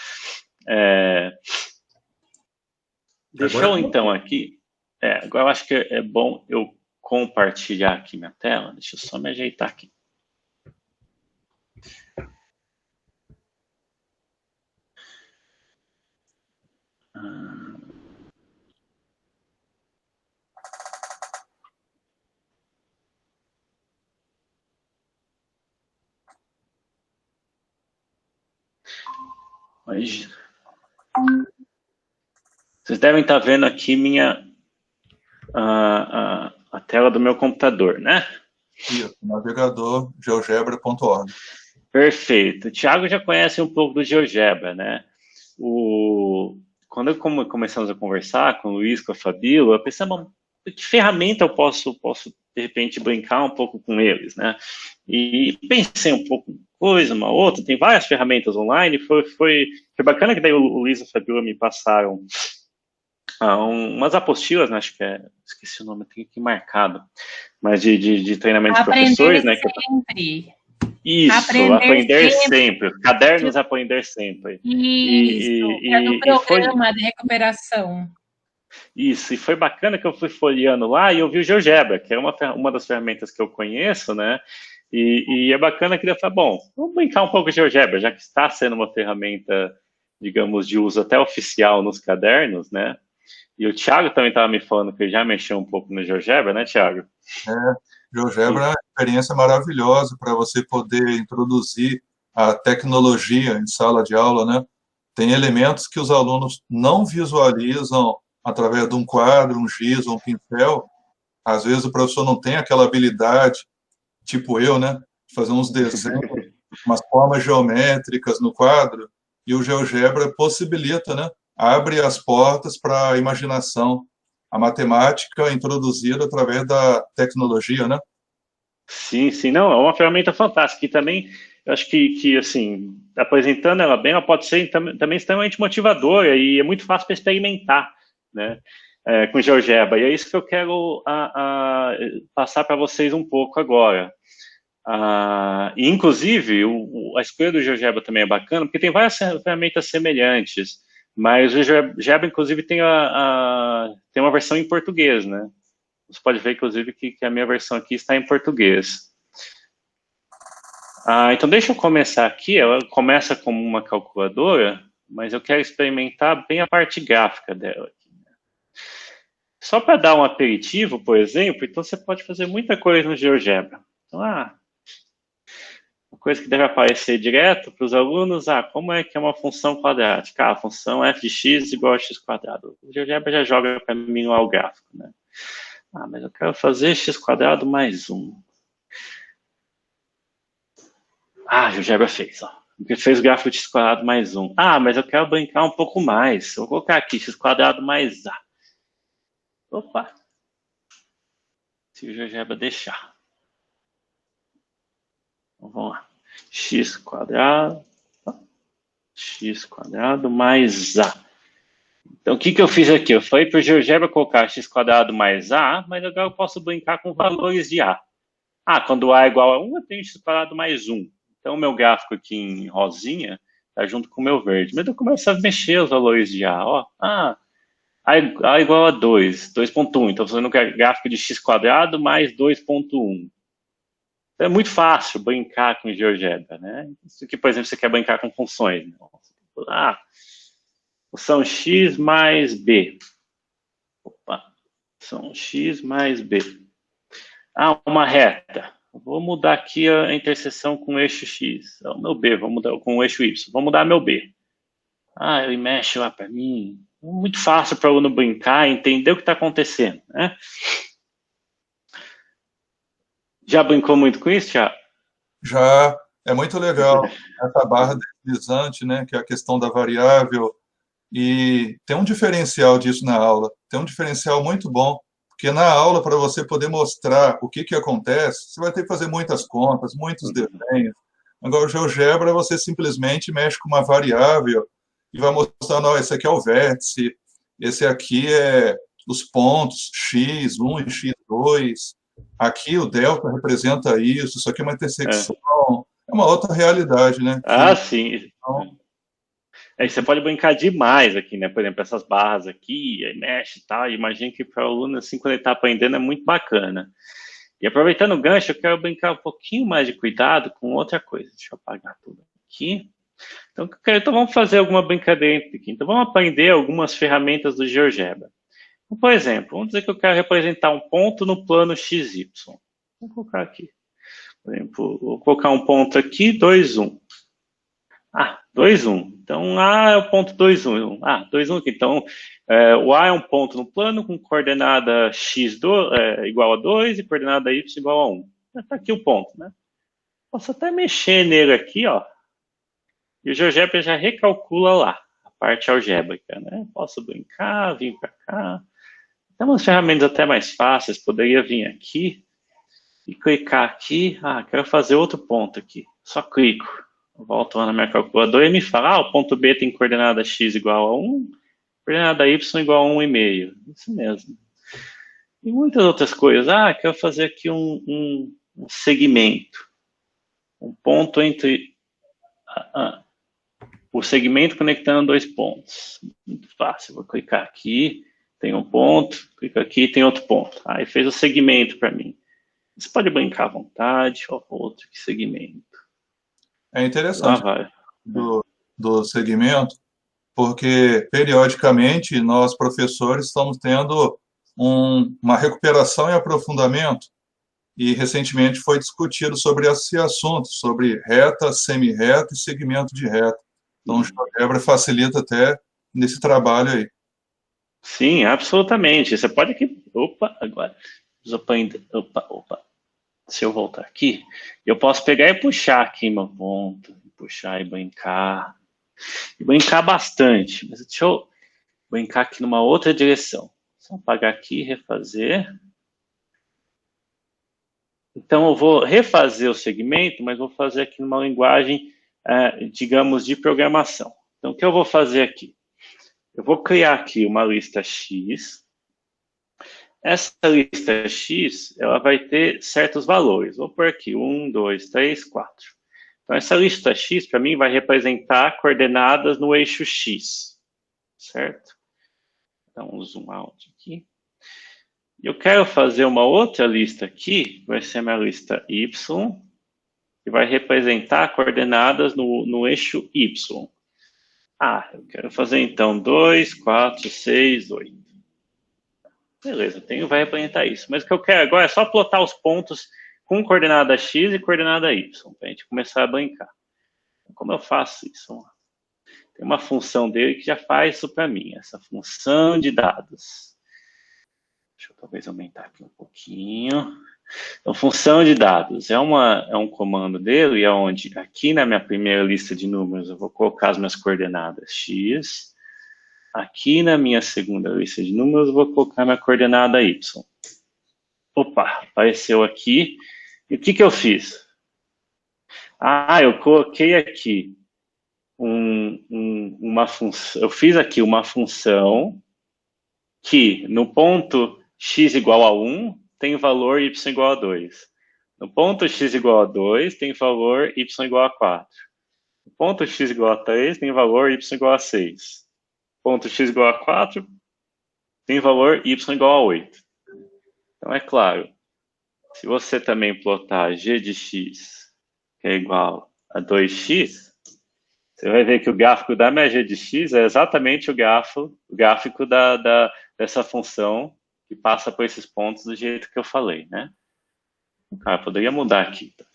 Deixa eu então aqui. Agora eu acho que é bom eu compartilhar aqui minha tela. Deixa eu só me ajeitar aqui. Vocês devem estar vendo aqui a tela do meu computador, né? Isso, navegador geogebra.org. Perfeito. O Thiago já conhece um pouco do GeoGebra, né? Quando começamos a conversar com o Luiz, com a Fabíola, eu pensei, que ferramenta eu posso, de repente, brincar um pouco com eles, né? E pensei um pouco uma coisa, uma outra, tem várias ferramentas online, foi bacana que daí o Luiz e a Fabíola me passaram umas apostilas, né? Acho que esqueci o nome, tem aqui marcado, mas de treinamento de professores, né? Sempre. Isso, aprender sempre. Cadernos Aprender Sempre. Isso, é do programa de recuperação. Isso, e foi bacana que eu fui folheando lá e eu vi o GeoGebra, que é uma das ferramentas que eu conheço, né? E é bacana que eu falei, bom, vamos brincar um pouco de GeoGebra, já que está sendo uma ferramenta, digamos, de uso até oficial nos cadernos, né? E o Thiago também estava me falando que ele já mexeu um pouco no GeoGebra, né, Thiago? GeoGebra é uma experiência maravilhosa para você poder introduzir a tecnologia em sala de aula, né? Tem elementos que os alunos não visualizam através de um quadro, um giz ou um pincel. Às vezes o professor não tem aquela habilidade, tipo eu, né? De fazer uns desenhos, umas formas geométricas no quadro, e o GeoGebra possibilita, né? Abre as portas para a imaginação, a matemática introduzida através da tecnologia, né? Sim, não, é uma ferramenta fantástica. E também, eu acho que assim, apresentando ela bem, ela pode ser também extremamente motivadora e é muito fácil para experimentar, né? Com GeoGebra. E é isso que eu quero passar para vocês um pouco agora. E, inclusive, a escolha do GeoGebra também é bacana, porque tem várias ferramentas semelhantes, mas o GeoGebra, inclusive, tem uma versão em português, né? Você pode ver, inclusive, que a minha versão aqui está em português. Então, deixa eu começar aqui. Ela começa como uma calculadora, mas eu quero experimentar bem a parte gráfica dela. Só para dar um aperitivo, por exemplo, então você pode fazer muita coisa no GeoGebra. Então, uma coisa que deve aparecer direto para os alunos, como é que é uma função quadrática? A função f de x igual a x quadrado. O GeoGebra já joga para mim lá o gráfico, né? Mas eu quero fazer x quadrado mais 1. O GeoGebra fez, ó. Ele fez o gráfico de x quadrado mais 1. Mas eu quero brincar um pouco mais. Eu vou colocar aqui x quadrado mais a. Opa! Se o GeoGebra deixar. Então, vamos lá. X quadrado mais a. Então, o que eu fiz aqui? Eu falei para o GeoGebra colocar x quadrado mais a, mas agora eu posso brincar com valores de a. Quando a é igual a 1, eu tenho x quadrado mais 1. Então, o meu gráfico aqui em rosinha está junto com o meu verde. Mas eu começo a mexer os valores de a. A é igual a 2, 2.1. Então, estou fazendo um gráfico de x quadrado mais 2.1. Então, é muito fácil brincar com GeoGebra, né? Isso aqui, por exemplo, você quer brincar com funções. Função x mais b. Função x mais b. Uma reta. Vou mudar aqui a interseção com o eixo x. O meu b, vou mudar com o eixo y. Vou mudar meu b. Ele mexe lá para mim. Muito fácil para o aluno brincar, entender o que está acontecendo, né? Já brincou muito com isso, Thiago? Já. É muito legal essa barra deslizante, né? Que é a questão da variável. E tem um diferencial disso na aula. Tem um diferencial muito bom, Porque na aula, para você poder mostrar o que acontece, você vai ter que fazer muitas contas, muitos desenhos. Agora, o GeoGebra, você simplesmente mexe com uma variável e vai mostrando, ó, esse aqui é o vértice, esse aqui é os pontos, x1 e x2, aqui o delta representa isso aqui é uma intersecção, é uma outra realidade, né? Sim. Aí você pode brincar demais aqui, né? Por exemplo, essas barras aqui, aí mexe e tal. Imagina que para o aluno, assim, quando ele está aprendendo, é muito bacana. E aproveitando o gancho, eu quero brincar um pouquinho mais de cuidado com outra coisa. Deixa eu apagar tudo aqui. Então vamos fazer alguma brincadeira aqui. Então vamos aprender algumas ferramentas do GeoGebra. Então, por exemplo, vamos dizer que eu quero representar um ponto no plano XY. Vou colocar aqui. Por exemplo, vou colocar um ponto aqui, 2, 1. 2, 1. Então, A é o ponto 2, 1. 2, 1 aqui. Então, o A é um ponto no plano com coordenada x igual a 2 e coordenada y igual a 1. Está aqui o ponto, né? Posso até mexer nele aqui, ó. E o GeoGebra já recalcula lá, a parte algébrica, né? Posso brincar, vir para cá. Tem umas ferramentas até mais fáceis. Poderia vir aqui e clicar aqui. Quero fazer outro ponto aqui. Só clico. Volto lá na minha calculadora e me fala, o ponto B tem coordenada x igual a 1, coordenada y igual a 1,5. Isso mesmo. E muitas outras coisas. Quero fazer aqui um segmento. Um ponto entre o segmento conectando dois pontos. Muito fácil. Vou clicar aqui, tem um ponto, clico aqui, tem outro ponto. Aí fez o segmento para mim. Você pode brincar à vontade, outro segmento. É interessante do segmento, porque periodicamente nós, professores, estamos tendo uma recuperação e aprofundamento, e recentemente foi discutido sobre esse assunto, sobre reta, semi-reta e segmento de reta. Então, o GeoGebra facilita até nesse trabalho aí. Sim, absolutamente. Você pode aqui... Agora. Se eu voltar aqui, eu posso pegar e puxar aqui meu ponto, puxar e brincar bastante, mas deixa eu brincar aqui numa outra direção. Só apagar aqui e refazer. Então eu vou refazer o segmento, mas vou fazer aqui numa linguagem, digamos, de programação. Então o que eu vou fazer aqui? Eu vou criar aqui uma lista X. Essa lista X, ela vai ter certos valores. Vou pôr aqui 1, 2, 3, 4. Então, essa lista X, para mim, vai representar coordenadas no eixo X. Certo? Então, um zoom out aqui. Eu quero fazer uma outra lista aqui, que vai ser a minha lista Y, que vai representar coordenadas no eixo Y. Eu quero fazer, então, 2, 4, 6, 8. Beleza, vai representar isso. Mas o que eu quero agora é só plotar os pontos com coordenada X e coordenada Y, para a gente começar a brincar. Como eu faço isso? Tem uma função dele que já faz isso para mim, essa função de dados. Deixa eu talvez aumentar aqui um pouquinho. Então, função de dados é um comando dele, onde aqui na minha primeira lista de números eu vou colocar as minhas coordenadas X. Aqui na minha segunda lista de números, eu vou colocar minha coordenada Y. Apareceu aqui. E o que eu fiz? Eu coloquei aqui uma função. Eu fiz aqui uma função que no ponto x igual a 1 tem valor y igual a 2. No ponto x igual a 2 tem valor y igual a 4. No ponto x igual a 3 tem valor y igual a 6. Ponto x igual a 4 tem valor y igual a 8. Então, é claro, se você também plotar g de x, que é igual a 2x, você vai ver que o gráfico da minha g de x é exatamente o gráfico dessa função que passa por esses pontos do jeito que eu falei, né? Eu poderia mudar aqui, tá?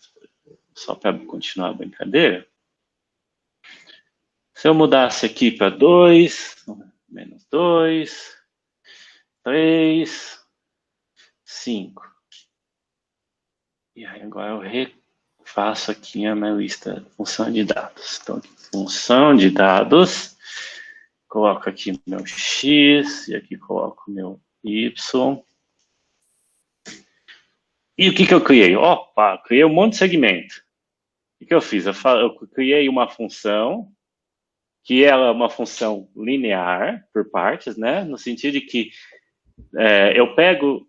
Só para continuar a brincadeira. Se eu mudasse aqui para 2, menos 2, 3, 5. E aí agora eu refaço aqui a minha lista função de dados. Então, função de dados, coloco aqui meu x, e aqui coloco meu y. E o que eu criei? Opa, criei um monte de segmento. O que eu fiz? Eu criei uma função que ela é uma função linear por partes, né? No sentido de que eu pego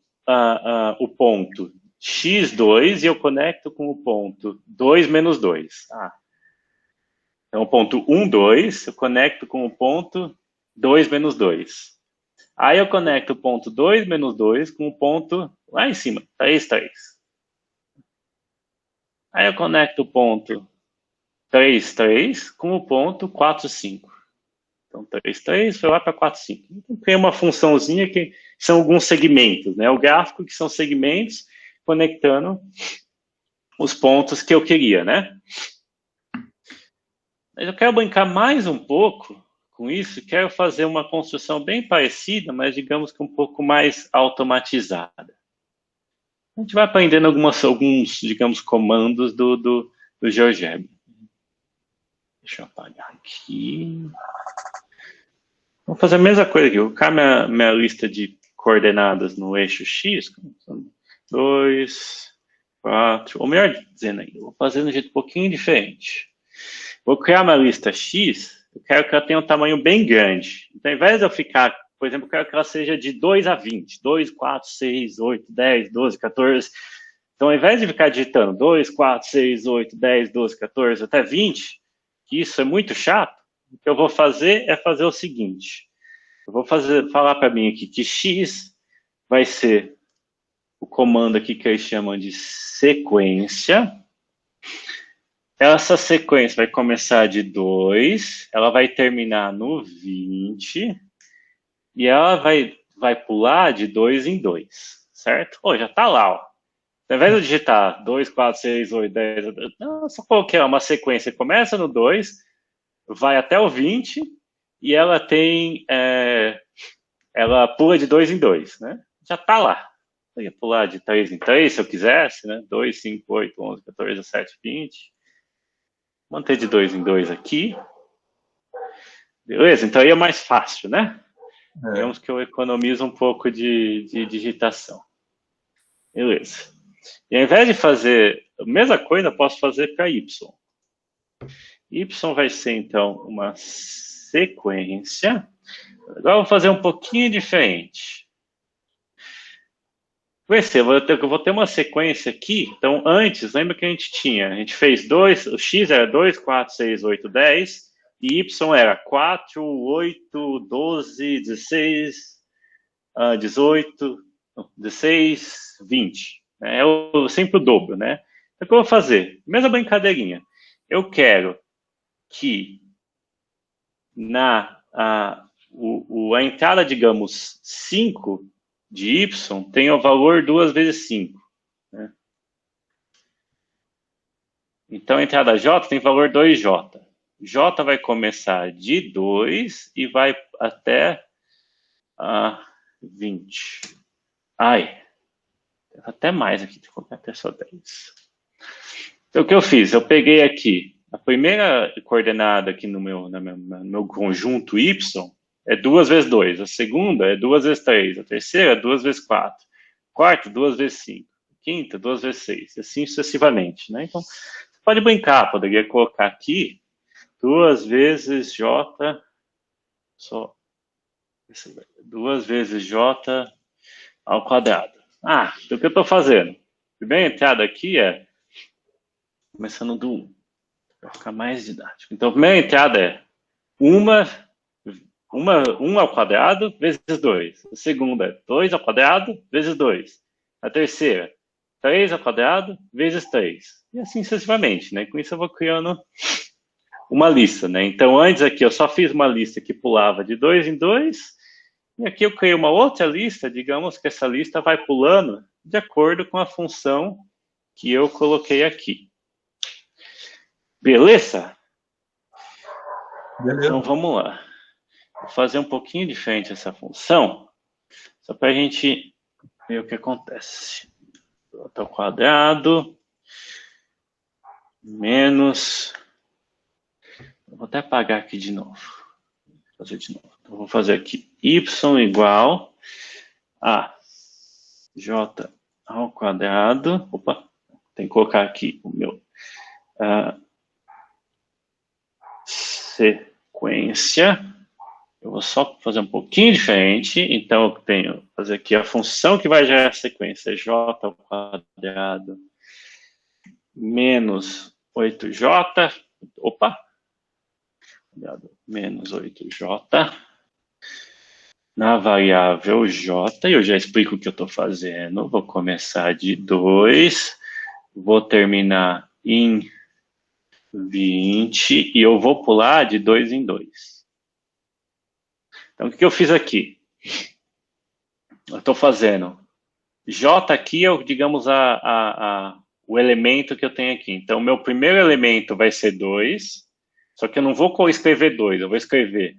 o ponto x2 e eu conecto com o ponto 2 menos 2. Então, o ponto 1, 2, eu conecto com o ponto 2 menos 2. Aí eu conecto o ponto 2 menos 2 com o ponto lá em cima, 3, 3. Aí eu conecto o ponto 3, 3 com o ponto 4, 5. Então, 3, 3 foi lá para 4, 5. Então, tem uma funçãozinha que são alguns segmentos, né? O gráfico que são segmentos conectando os pontos que eu queria, né? Mas eu quero brincar mais um pouco com isso, quero fazer uma construção bem parecida, mas digamos que um pouco mais automatizada. A gente vai aprendendo alguns, digamos, comandos do GeoGebra. Deixa eu apagar aqui. Vou fazer a mesma coisa aqui. Vou colocar minha lista de coordenadas no eixo X. 2, 4. Ou melhor dizendo aí, vou fazer de um jeito um pouquinho diferente. Vou criar uma lista X. Eu quero que ela tenha um tamanho bem grande. Então, ao invés de eu ficar, por exemplo, eu quero que ela seja de 2 a 20. 2, 4, 6, 8, 10, 12, 14. Então, ao invés de ficar digitando 2, 4, 6, 8, 10, 12, 14, até 20, que isso é muito chato, o que eu vou fazer é fazer o seguinte. Eu vou falar para mim aqui que X vai ser o comando aqui que eles chamam de sequência. Essa sequência vai começar de 2, ela vai terminar no 20 e ela vai pular de 2 em 2, certo? Já está lá, ó. Ao invés de eu digitar 2, 4, 6, 8, 10, não, só coloquei uma sequência que começa no 2, vai até o 20 e ela ela pula de 2 em 2, né? Já está lá. Eu ia pular de 3 em 3 se eu quisesse, né? 2, 5, 8, 11, 14, 17, 20. Manter de 2 em 2 aqui. Beleza? Então aí é mais fácil, né? Digamos que eu economizo um pouco de digitação. Beleza. E ao invés de fazer a mesma coisa, eu posso fazer para Y. Y vai ser, então, uma sequência. Agora eu vou fazer um pouquinho diferente. Vai ser, eu vou ter uma sequência aqui. Então, antes, lembra que a gente fez 2, o X era 2, 4, 6, 8, 10, e Y era 4, 8, 12, 16, 18, 16, 20. É sempre o dobro, né? Então, o que eu vou fazer? Mesma brincadeirinha. Eu quero que a entrada, digamos, 5 de Y tenha o valor 2 vezes 5. Né? Então, a entrada J tem valor 2J. J vai começar de 2 e vai até 20. Até mais aqui, tem que colocar até só 10. Então, o que eu fiz? Eu peguei aqui a primeira coordenada aqui no meu conjunto Y é 2 vezes 2. A segunda é 2 vezes 3. A terceira é 2 vezes 4. A quarta, 2 vezes 5. A quinta, 2 vezes 6. E assim sucessivamente. Né? Então, você pode brincar. Poderia colocar aqui 2 vezes J. 2 vezes J ao quadrado. Então o que eu estou fazendo? A primeira entrada aqui é começando do 1. Vai ficar mais didático. Então, a primeira entrada é 1 ao quadrado vezes 2. A segunda é 2 ao quadrado vezes 2. A terceira, 3 ao quadrado vezes 3. E assim sucessivamente, né? Com isso eu vou criando uma lista, né? Então, antes aqui eu só fiz uma lista que pulava de 2 em 2. E aqui eu criei uma outra lista, digamos que essa lista vai pulando de acordo com a função que eu coloquei aqui. Beleza? Então, vamos lá. Vou fazer um pouquinho diferente essa função, só para a gente ver o que acontece. J ao quadrado, menos... Vou até apagar aqui de novo. Vou fazer de novo. Então, vou fazer aqui y igual a J ao quadrado. Opa, tem que colocar aqui o meu sequência. Eu vou só fazer um pouquinho diferente. Então, eu tenho que fazer aqui a função que vai gerar a sequência, j ao quadrado menos 8j. Opa! Menos 8j. Na variável j, eu já explico o que eu estou fazendo. Vou começar de 2, vou terminar em 20 e eu vou pular de 2 em 2. Então, o que eu fiz aqui? Eu estou fazendo J aqui é, digamos, o elemento que eu tenho aqui. Então, o meu primeiro elemento vai ser 2, só que eu não vou escrever 2, eu vou escrever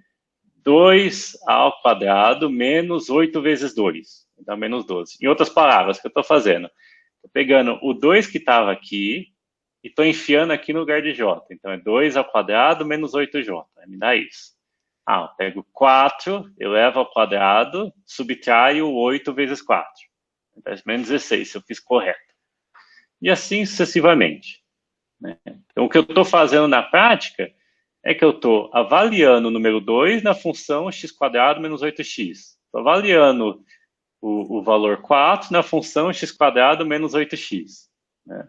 2 ao quadrado menos 8 vezes 2, então menos 12. Em outras palavras, o que eu estou fazendo? Estou pegando o 2 que estava aqui e estou enfiando aqui no lugar de J. Então, é 2 ao quadrado menos 8J. Me dá isso. Eu pego 4, elevo ao quadrado, subtraio 8 vezes 4. Então, menos 16, se eu fiz correto. E assim sucessivamente. Né? Então, o que eu estou fazendo na prática é que eu estou avaliando o número 2 na função x² menos 8x. Estou avaliando o valor 4 na função x² menos 8x. Né?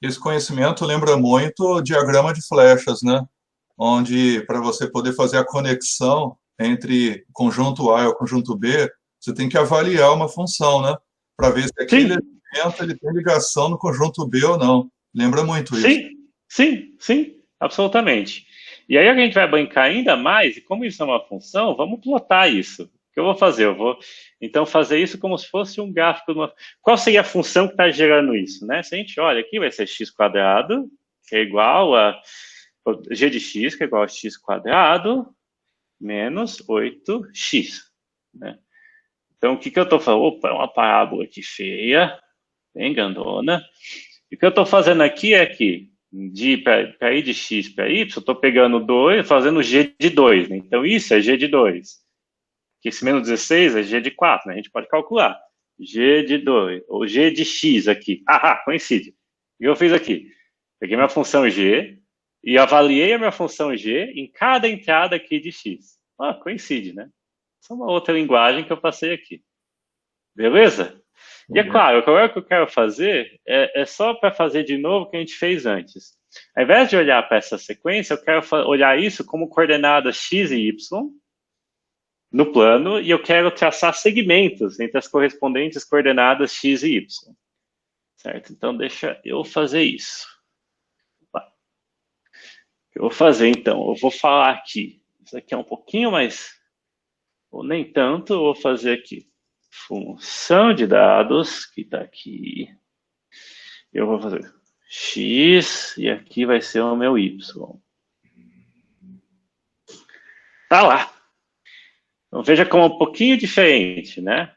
Esse conhecimento lembra muito o diagrama de flechas, né? Onde, para você poder fazer a conexão entre o conjunto A e o conjunto B, você tem que avaliar uma função, né? Para ver se aquele elemento ele tem ligação no conjunto B ou não. Lembra muito isso. Sim, absolutamente. E aí a gente vai brincar ainda mais, e como isso é uma função, vamos plotar isso. O que eu vou fazer? Eu vou, então, fazer isso como se fosse um gráfico. Qual seria a função que está gerando isso? Né? Se a gente olha aqui, vai ser x², que é igual a g de x, que é igual a x² menos 8x. Né? Então, o que eu estou falando? Opa, é uma parábola aqui feia, bem grandona. E o que eu estou fazendo aqui é que, para ir de x para y, eu estou pegando 2, fazendo g de 2. Né? Então, isso é g de 2. Que esse menos 16 é g de 4, né? A gente pode calcular. G de 2, ou g de x aqui. Coincide. O que eu fiz aqui? Peguei minha função g e avaliei a minha função g em cada entrada aqui de x. Coincide, né? Essa é uma outra linguagem que eu passei aqui. Beleza? E é claro, o que eu quero fazer é só para fazer de novo o que a gente fez antes. Ao invés de olhar para essa sequência, eu quero olhar isso como coordenadas x e y no plano, e eu quero traçar segmentos entre as correspondentes coordenadas x e y. Certo? Então, deixa eu fazer isso. Eu vou fazer, então, eu vou falar aqui. Isso aqui é um pouquinho mais, ou nem tanto, eu vou fazer aqui. Função de dados, que está aqui. Eu vou fazer x, e aqui vai ser o meu y. Tá lá. Então, veja como é um pouquinho diferente, né?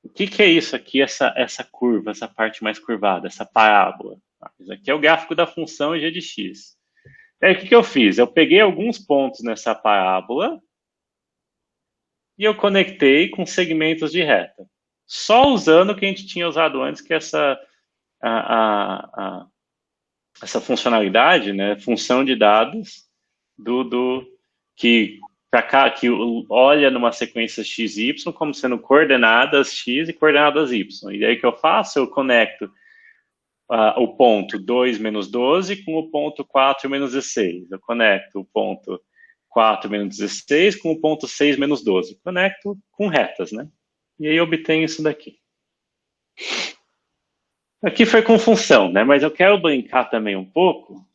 O que é isso aqui, essa curva, essa parte mais curvada, essa parábola? Isso aqui é o gráfico da função g de x. E aí, o que eu fiz? Eu peguei alguns pontos nessa parábola e eu conectei com segmentos de reta. Só usando o que a gente tinha usado antes, que é essa funcionalidade, né? Função de dados que olha numa sequência x e y como sendo coordenadas x e coordenadas y. E aí o que eu faço? Eu conecto o ponto 2 menos 12 com o ponto 4 menos 16. Eu conecto o ponto 4 menos 16 com o ponto 6 menos 12. Conecto com retas, né? E aí eu obtenho isso daqui. Aqui foi com função, né? Mas eu quero brincar também um pouco,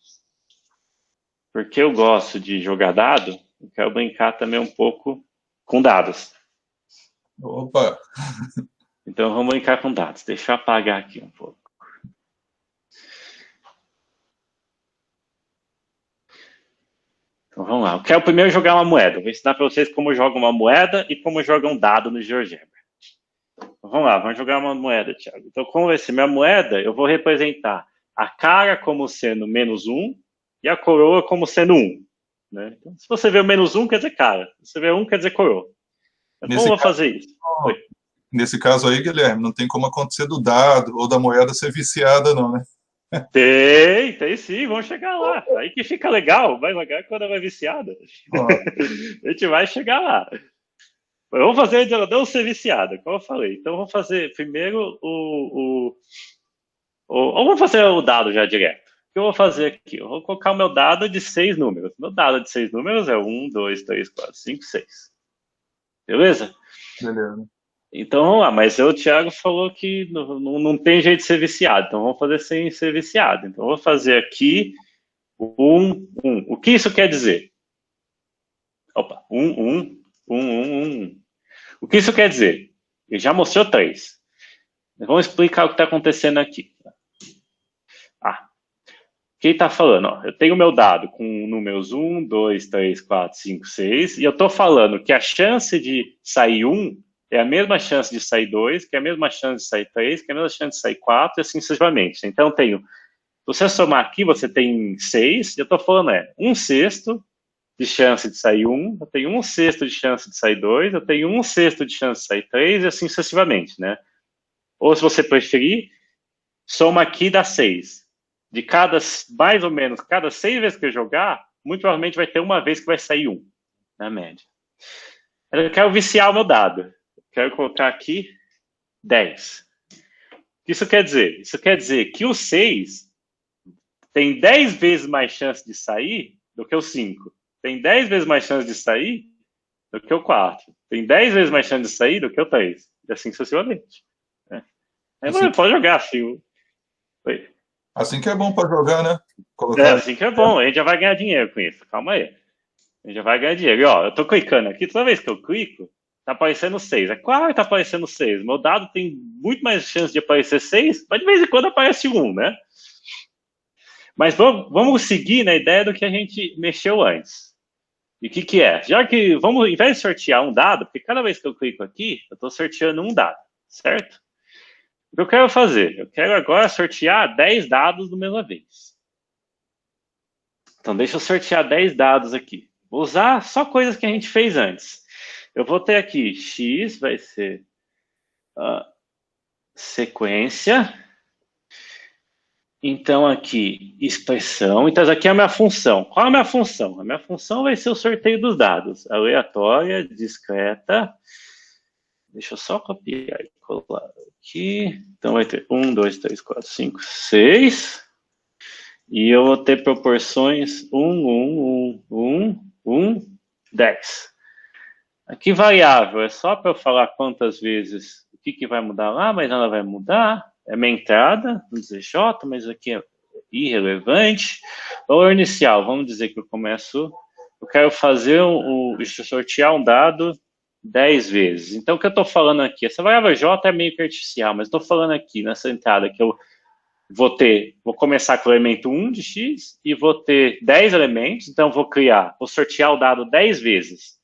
porque eu gosto de jogar dado. Eu quero brincar também um pouco com dados. Opa! Então, vamos brincar com dados. Deixa eu apagar aqui um pouco. Então, vamos lá. Eu quero primeiro jogar uma moeda. Vou ensinar para vocês como joga uma moeda e como joga um dado no GeoGebra. Então, vamos lá, vamos jogar uma moeda, Thiago. Então, como vai ser minha moeda, eu vou representar a cara como sendo -1 e a coroa como sendo 1. Né? Então, se você vê o -1, quer dizer cara. Se você vê 1, quer dizer coroa. Então, como eu vou fazer isso? nesse caso aí, Guilherme, não tem como acontecer do dado ou da moeda ser viciada, não, né? Tem sim, vamos chegar lá. Aí que fica legal, mais legal quando ela é viciada. A gente vai chegar lá. Eu vou fazer ela não ser viciada, como eu falei. Então, vou fazer primeiro ou vou fazer o dado já direto. O que eu vou fazer aqui? Eu vou colocar o meu dado de 6 números. Meu dado de 6 números é 1, 2, 3, 4, 5, 6. Beleza? Beleza. Então, vamos lá. Mas o Thiago falou que não tem jeito de ser viciado. Então, vamos fazer sem ser viciado. Então, eu vou fazer aqui 1, 1. O que isso quer dizer? Opa, 1, 1, 1, 1, 1. O que isso quer dizer? Ele já mostrou 3. Vamos explicar o que está acontecendo aqui. O que ele está falando? Ó, eu tenho o meu dado com números 1, 2, 3, 4, 5, 6, e eu estou falando que a chance de sair 1 é a mesma chance de sair 2, que é a mesma chance de sair 3, que é a mesma chance de sair 4, e assim sucessivamente. Então, se você somar aqui, você tem 6, e eu estou falando 1/6 de chance de sair 1, eu tenho 1/6 de chance de sair 2, eu tenho 1/6 de chance de sair 3, e assim sucessivamente, né? Ou, se você preferir, soma aqui dá 6. De mais ou menos, cada 6 vezes que eu jogar, muito provavelmente vai ter uma vez que vai sair 1, na média. Eu quero viciar o meu dado. Eu quero colocar aqui 10. O que isso quer dizer? Isso quer dizer que o 6 tem 10 vezes mais chance de sair do que o 5. Tem 10 vezes mais chance de sair do que o 4. Tem 10 vezes mais chance de sair do que o 3. E assim sucessivamente. Assim, pode jogar assim. Assim que é bom para jogar, né? Assim que é bom. A gente já vai ganhar dinheiro com isso. Calma aí. A gente já vai ganhar dinheiro. E, ó, eu tô clicando aqui. Toda vez que eu clico, tá aparecendo 6. É claro que tá aparecendo 6. Meu dado tem muito mais chance de aparecer 6, mas de vez em quando aparece 1, né? Mas vamos seguir na ideia do que a gente mexeu antes. E o que é? Já que ao invés de sortear um dado, porque cada vez que eu clico aqui, eu estou sorteando um dado, certo? O que eu quero fazer? Eu quero agora sortear 10 dados de uma vez. Então, deixa eu sortear 10 dados aqui. Vou usar só coisas que a gente fez antes. Eu vou ter aqui X, vai ser sequência. Então, aqui, expressão. Então, essa aqui é a minha função. Qual é a minha função? A minha função vai ser o sorteio dos dados. Aleatória, discreta. Deixa eu só copiar e colar aqui. Então, vai ter 1, 2, 3, 4, 5, 6. E eu vou ter proporções 1, 1, 1, 1, 10. Aqui, variável, é só para eu falar quantas vezes, o que vai mudar lá, mas ela vai mudar. É minha entrada, vamos dizer J, mas aqui é irrelevante. Valor inicial, vamos dizer que eu quero fazer sortear um dado 10 vezes. Então, o que eu estou falando aqui, essa variável J é meio que artificial, mas estou falando aqui, nessa entrada, que eu vou começar com o elemento 1 de X, e vou ter 10 elementos, então vou sortear o dado 10 vezes.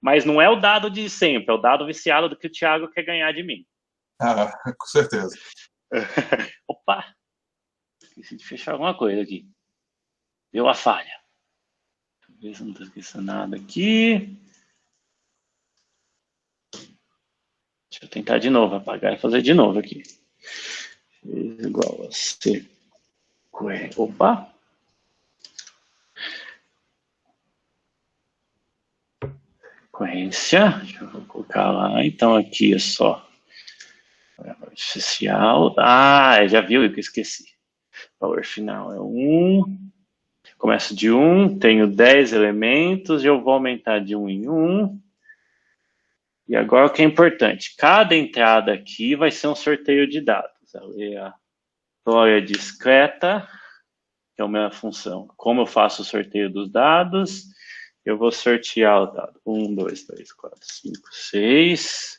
Mas não é o dado de sempre, é o dado viciado do que o Thiago quer ganhar de mim. Com certeza. Opa! Esqueci de fechar alguma coisa aqui. Deu a falha. Talvez não estou esquecendo nada aqui. Deixa eu tentar de novo, apagar e fazer de novo aqui. X igual a C. Opa! Sequência. Deixa eu colocar lá. Então aqui é só artificial. Já viu? Eu esqueci. Valor final é 1. Começo de 1. Tenho 10 elementos. E eu vou aumentar de 1 em 1. E agora o que é importante. Cada entrada aqui vai ser um sorteio de dados. Aleatória discreta, que é a minha função. Como eu faço o sorteio dos dados? Eu vou sortear o dado. 1, 2, 3, 4, 5, 6.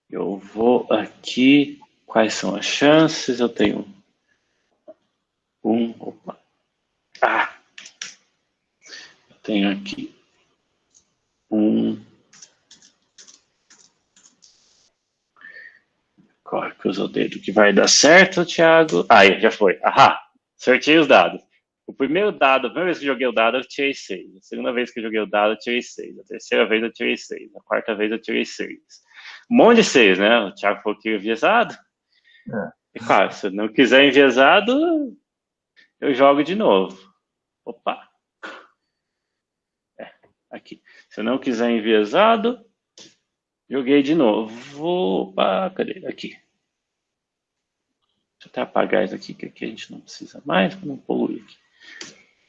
Eu vou aqui, quais são as chances? Eu tenho 1, opa. Eu tenho aqui 1. Corre, cruza o dedo que vai dar certo, Thiago. Já foi. Sorteei os dados. O primeiro dado, a primeira vez que eu joguei o dado, eu tirei 6. A segunda vez que eu joguei o dado, eu tirei 6. A terceira vez, eu tirei 6. A quarta vez, eu tirei 6. Um monte de 6, né? O Thiago falou que enviesado. E claro, se eu não quiser enviesado, eu jogo de novo. Opa! Aqui. Se eu não quiser enviesado, joguei de novo. Opa, cadê? Aqui. Deixa eu até apagar isso aqui, que aqui a gente não precisa mais, para não poluir aqui.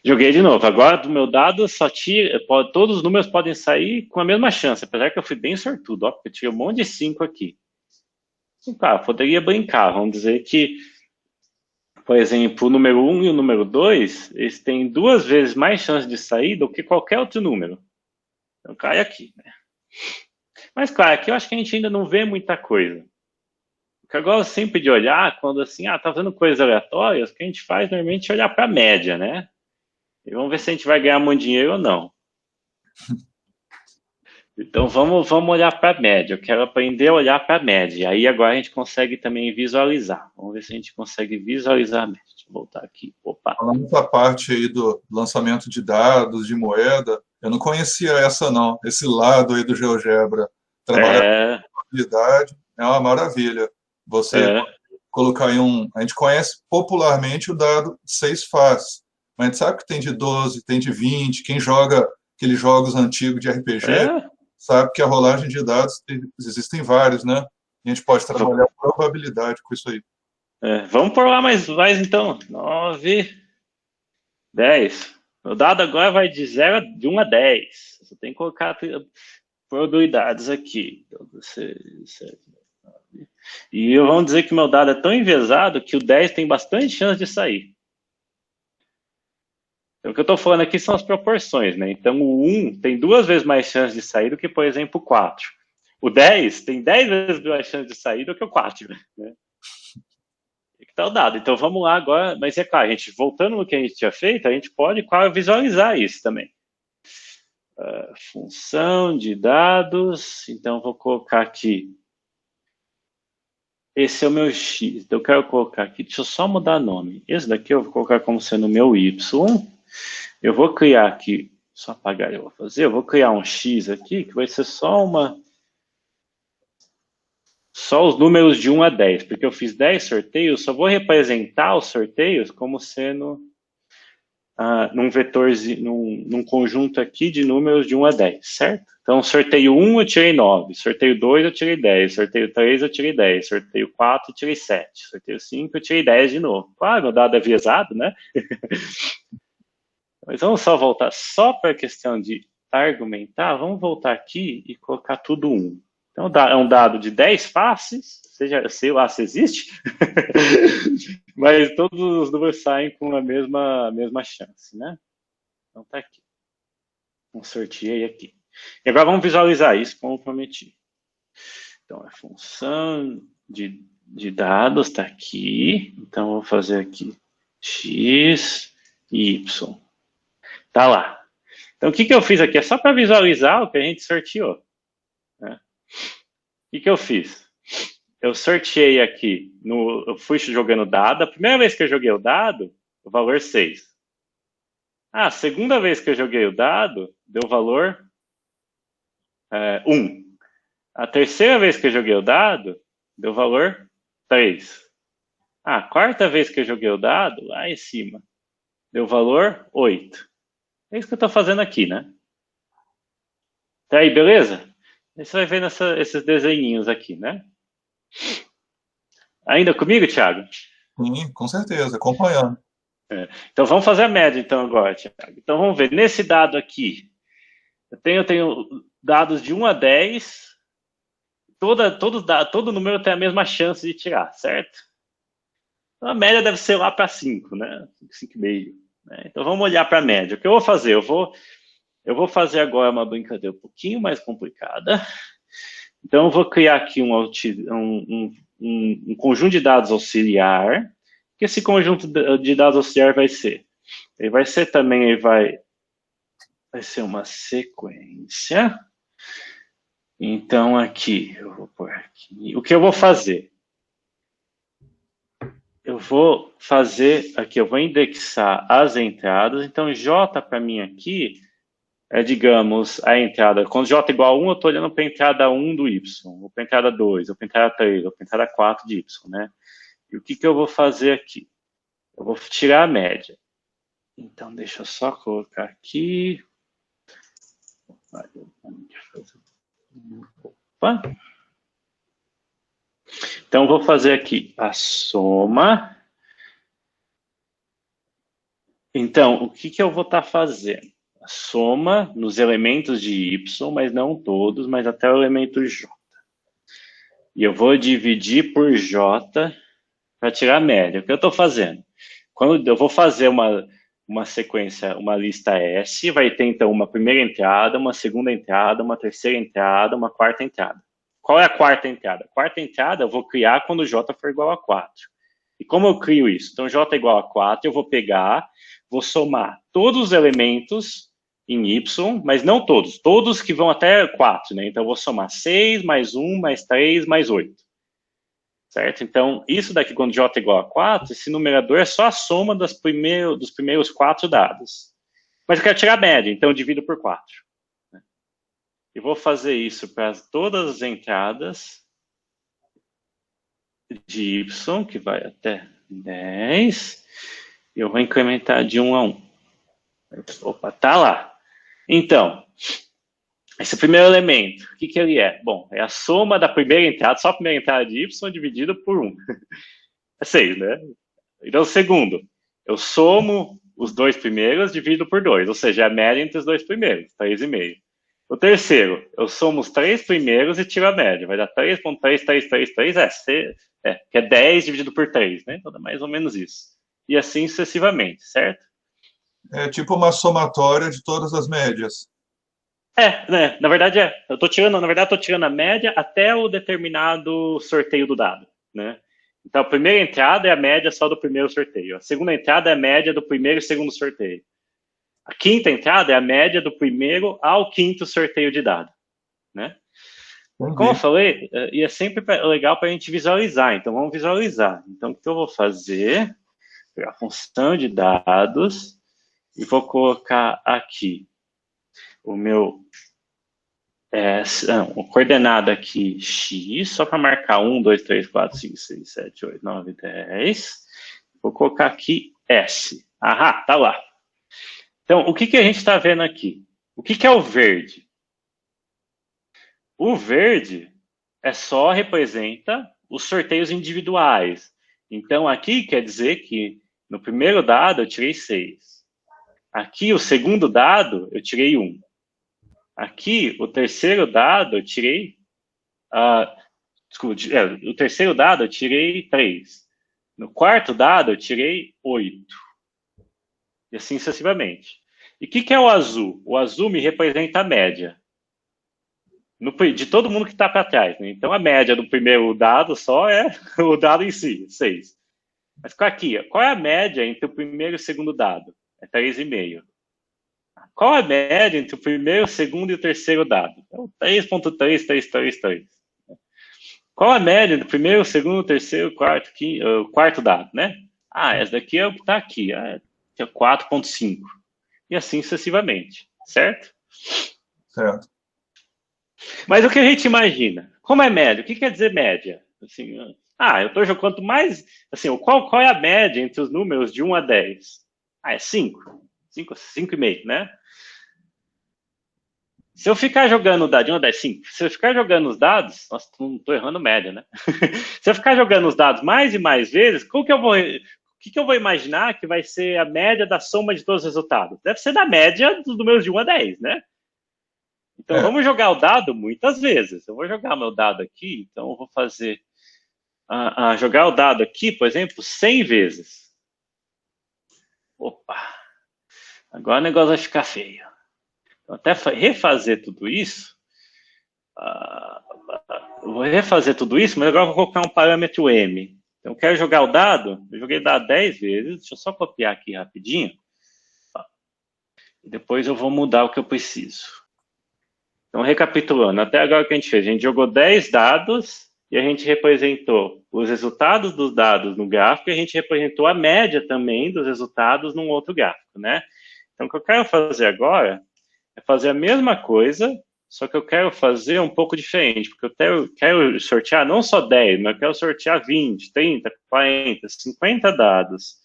Joguei de novo. Agora, do meu dado, só tira, todos os números podem sair com a mesma chance, apesar que eu fui bem sortudo. Ó, porque eu tirei um monte de 5 aqui. Então, poderia brincar. Vamos dizer que, por exemplo, o número 1 e o número 2, eles têm 2 vezes mais chance de sair do que qualquer outro número. Então, cai aqui, né? Mas, claro, aqui eu acho que a gente ainda não vê muita coisa. O que eu gosto sempre de olhar, quando assim, tá fazendo coisas aleatórias, o que a gente faz normalmente é olhar para a média, né? E vamos ver se a gente vai ganhar muito dinheiro ou não. Então, vamos olhar para a média. Eu quero aprender a olhar para a média. Aí, agora a gente consegue também visualizar. Vamos ver se a gente consegue visualizar a média. Deixa eu voltar aqui. Opa. Falando da parte aí do lançamento de dados, de moeda, eu não conhecia essa, não. Esse lado aí do GeoGebra. Trabalhar com probabilidade é uma maravilha. Você colocar em um... A gente conhece popularmente o dado 6 faces. Mas a gente sabe que tem de 12, tem de 20. Quem joga aqueles jogos antigos de RPG sabe que a rolagem de dados existem vários, né? E a gente pode trabalhar probabilidade com isso aí. Vamos por lá mais então. 9, 10. O dado agora vai de 1 a 10. Você tem que colocar probabilidades aqui. 6, 7, 9. E vamos dizer que meu dado é tão enviesado que o 10 tem bastante chance de sair. Então, o que eu estou falando aqui são as proporções, né? Então, o 1 tem 2 vezes mais chance de sair do que, por exemplo, o 4. O 10 tem 10 vezes mais chance de sair do que o 4, né? Que está o dado. Então, vamos lá agora. Mas é claro, a gente, voltando no que a gente tinha feito, a gente pode, claro, visualizar isso também. Função de dados. Então, vou colocar aqui. Esse é o meu X. Então, eu quero colocar aqui. Deixa eu só mudar o nome. Esse daqui eu vou colocar como sendo o meu Y. Eu vou criar aqui. Só apagar eu vou fazer. Eu vou criar um X aqui, que vai ser só os números de 1 a 10, porque eu fiz 10 sorteios, só vou representar os sorteios como sendo num vetor, num conjunto aqui de números de 1 a 10, certo? Então, sorteio 1 eu tirei 9, sorteio 2 eu tirei 10, sorteio 3 eu tirei 10, sorteio 4 eu tirei 7, sorteio 5 eu tirei 10 de novo. Claro, meu dado é enviesado, né? Mas vamos só voltar, só para a questão de argumentar, vamos voltar aqui e colocar tudo 1. Então, é um dado de 10 faces, sei lá se existe, mas todos os números saem com a mesma chance, né? Então, tá aqui. Sorteei aqui. E agora vamos visualizar isso como prometi. Então, a função de dados está aqui. Então, vou fazer aqui x, y. Tá lá. Então, o que eu fiz aqui? É só para visualizar o que a gente sorteou. Né? O que eu fiz? Eu sorteei aqui, eu fui jogando dado. A primeira vez que eu joguei o dado, o valor 6. A segunda vez que eu joguei o dado, deu valor 1. A terceira vez que eu joguei o dado, deu valor 3. A quarta vez que eu joguei o dado, lá em cima, deu valor 8. É isso que eu estou fazendo aqui, né? Tá aí, beleza? Aí você vai ver esses desenhinhos aqui, né? Ainda comigo, Thiago? Sim, com certeza, acompanhando. Então, vamos fazer a média, então, agora, Thiago. Então, vamos ver. Nesse dado aqui, eu tenho dados de 1 a 10. Todo número tem a mesma chance de tirar, certo? Então, a média deve ser lá para 5, né? 5,5. Né? Então, vamos olhar para a média. O que eu vou fazer? Eu vou fazer agora uma brincadeira um pouquinho mais complicada. Então, eu vou criar aqui um conjunto de dados auxiliar. O que esse conjunto de dados auxiliar vai ser? Ele vai ser também, vai ser uma sequência. Então, aqui, eu vou pôr aqui. O que eu vou fazer? Eu vou fazer aqui, eu vou indexar as entradas. Então, J para mim aqui é, digamos, a entrada. Quando J é igual a 1, eu estou olhando para a entrada 1 do Y, ou para a entrada 2, ou para a entrada 3, ou para a entrada 4 de Y, né? E o que eu vou fazer aqui? Eu vou tirar a média. Então, deixa eu só colocar aqui. Opa. Então, eu vou fazer aqui a soma. Então, o que eu vou estar fazendo? A soma nos elementos de Y, mas não todos, mas até o elemento J. E eu vou dividir por J para tirar a média. O que eu estou fazendo? Quando eu vou fazer uma sequência, uma lista S, vai ter então uma primeira entrada, uma segunda entrada, uma terceira entrada, uma quarta entrada. Qual é a quarta entrada? A quarta entrada eu vou criar quando J for igual a 4. E como eu crio isso? Então, J é igual a 4, eu vou pegar, vou somar todos os elementos em Y, mas não todos, todos que vão até 4, né? Então, eu vou somar 6, mais 1, mais 3, mais 8. Certo? Então, isso daqui, quando J é igual a 4, esse numerador é só a soma dos primeiros 4 dados. Mas eu quero tirar a média, então eu divido por 4. E vou fazer isso para todas as entradas de Y, que vai até 10. E eu vou incrementar de 1 a 1. Opa, tá lá. Então, esse primeiro elemento, o que ele é? Bom, é a soma da primeira entrada, só a primeira entrada de Y dividido por 1. É 6, né? Então, o segundo, eu somo os dois primeiros, divido por 2, ou seja, a média entre os dois primeiros, 3,5. O terceiro, eu somo os 3 primeiros e tiro a média, vai dar 3,333, que é 10 dividido por 3, né? Então, dá mais ou menos isso. E assim sucessivamente, certo? É tipo uma somatória de todas as médias. Né? Na verdade eu estou tirando a média até o determinado sorteio do dado, né? Então a primeira entrada é a média só do primeiro sorteio. A segunda entrada é a média do primeiro e segundo sorteio. A quinta entrada é a média do primeiro ao quinto sorteio de dado, né? Como eu falei, e é sempre legal para a gente visualizar. Então vamos visualizar. Então o que eu vou fazer? Pegar a função de dados e vou colocar aqui o meu o coordenado aqui x, só para marcar 1, 2, 3, 4, 5, 6, 7, 8, 9, 10. Vou colocar aqui s. Ahá, tá lá. Então, o que a gente está vendo aqui? O que é o verde? O verde só representa os sorteios individuais. Então, aqui quer dizer que no primeiro dado eu tirei 6. Aqui, o segundo dado, eu tirei 1. Aqui, o terceiro dado, eu tirei... o terceiro dado, eu tirei 3. No quarto dado, eu tirei 8. E assim sucessivamente. E o que é o azul? O azul me representa a média. De todo mundo que está para trás, né? Então, a média do primeiro dado só é o dado em si, 6. Mas aqui, qual é a média entre o primeiro e o segundo dado? É 3,5. Qual a média entre o primeiro, o segundo e o terceiro dado? Então, 3,333. Qual a média entre o primeiro, o segundo, o terceiro, o quarto dado, né? Essa daqui é o que está aqui, é 4,5. E assim sucessivamente, certo? Certo. Mas o que a gente imagina? Como é média? O que quer dizer média? Assim, eu estou jogando quanto mais... Assim, qual é a média entre os números de 1 a 10? É 5. 5,5, né? Se eu ficar jogando o dado de 1 a 10, 5. Se eu ficar jogando os dados... Nossa, não estou errando média, né? Se eu ficar jogando os dados mais e mais vezes, o que eu vou imaginar que vai ser a média da soma de todos os resultados? Deve ser da média dos números de 1 a 10, né? Então, vamos jogar o dado muitas vezes. Eu vou jogar meu dado aqui, então eu vou fazer... jogar o dado aqui, por exemplo, 100 vezes. Opa! Agora o negócio vai ficar feio. Então, até refazer tudo isso... eu vou refazer tudo isso, mas agora eu vou colocar um parâmetro m. Então, eu quero jogar o dado, eu joguei o dado 10 vezes, deixa eu só copiar aqui rapidinho. Depois eu vou mudar o que eu preciso. Então, recapitulando, até agora o que a gente fez? A gente jogou 10 dados e a gente representou os resultados dos dados no gráfico, e a gente representou a média também dos resultados num outro gráfico, né? Então, o que eu quero fazer agora é fazer a mesma coisa, só que eu quero fazer um pouco diferente, porque eu quero sortear não só 10, mas eu quero sortear 20, 30, 40, 50 dados.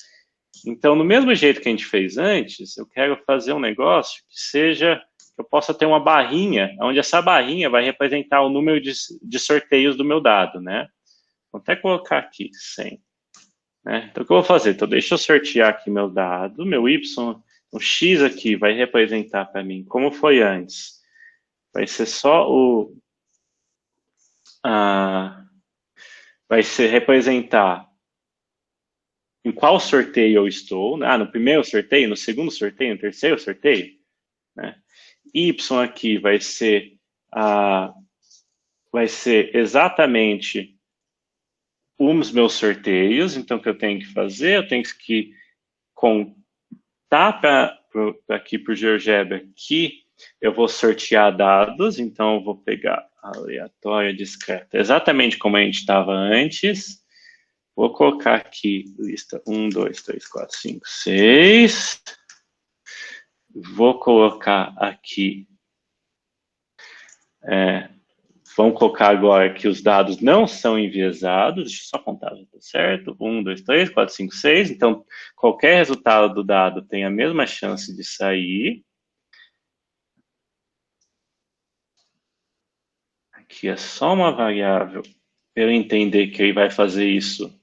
Então, no mesmo jeito que a gente fez antes, eu quero fazer um negócio que seja, que eu possa ter uma barrinha, onde essa barrinha vai representar o número de sorteios do meu dado, né? Vou até colocar aqui 100. Né? Então, o que eu vou fazer? Então, deixa eu sortear aqui meu dado, meu Y, o X aqui vai representar para mim como foi antes. Vai ser só o... vai ser representar em qual sorteio eu estou, né? No primeiro sorteio, no segundo sorteio, no terceiro sorteio, né? Y aqui vai ser exatamente os meus sorteios. Então, o que eu tenho que fazer? Eu tenho que contar aqui para o GeoGebra que eu vou sortear dados. Então, eu vou pegar aleatória discreta, exatamente como a gente estava antes. Vou colocar aqui lista 1, 2, 3, 4, 5, 6. Vou colocar aqui... vamos colocar agora que os dados não são enviesados. Deixa eu só contar, tá certo? 1, 2, 3, 4, 5, 6. Então, qualquer resultado do dado tem a mesma chance de sair. Aqui é só uma variável para eu entender que ele vai fazer isso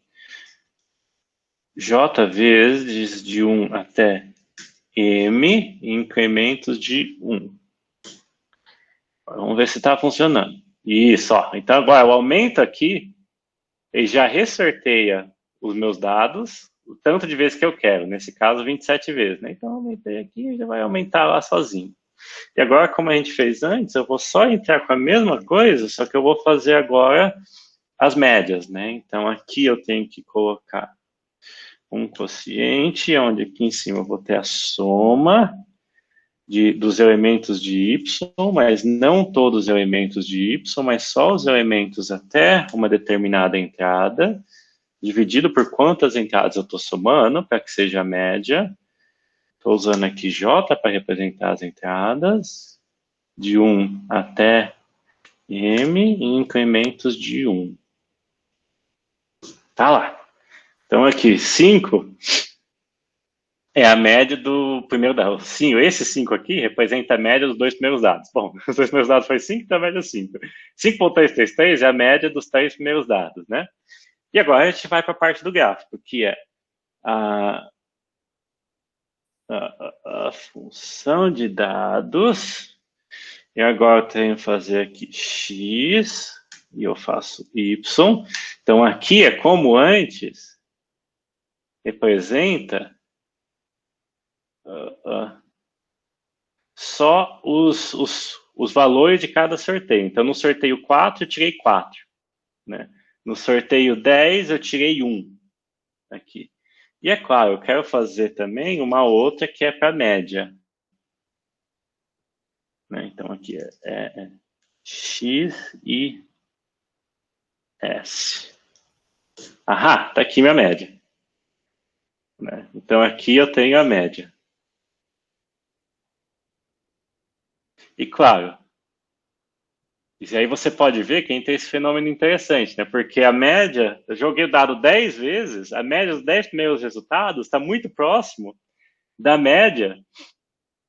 J vezes de 1 até M em incrementos de 1. Vamos ver se está funcionando. Isso, ó. Então agora o aumento aqui, ele já ressorteia os meus dados, o tanto de vezes que eu quero. Nesse caso, 27 vezes, né? Então eu aumentei aqui e já vai aumentar lá sozinho. E agora, como a gente fez antes, eu vou só entrar com a mesma coisa, só que eu vou fazer agora as médias, né? Então aqui eu tenho que colocar um quociente, onde aqui em cima eu vou ter a soma dos elementos de y, mas não todos os elementos de y, mas só os elementos até uma determinada entrada, dividido por quantas entradas eu estou somando, para que seja a média. Estou usando aqui j para representar as entradas, de 1 até m, em incrementos de 1. Tá lá. Então, aqui, 5 é a média do primeiro dado. Sim, esse 5 aqui representa a média dos dois primeiros dados. Bom, os dois primeiros dados foi 5, então a média é 5. 5.333 é a média dos 3 primeiros dados, né? E agora a gente vai para a parte do gráfico, que é a função de dados. E agora eu tenho que fazer aqui x, e eu faço y. Então, aqui é como antes, representa só os valores de cada sorteio. Então, no sorteio 4, eu tirei 4. Né? No sorteio 10, eu tirei 1. Aqui. E é claro, eu quero fazer também uma outra que é para média. Né? Então, aqui é x e s. Ahá, está aqui minha média. Né? Então, aqui eu tenho a média. E, claro, e aí você pode ver que tem esse fenômeno interessante, né? Porque a média, eu joguei o dado 10 vezes, a média dos 10 primeiros resultados está muito próximo da média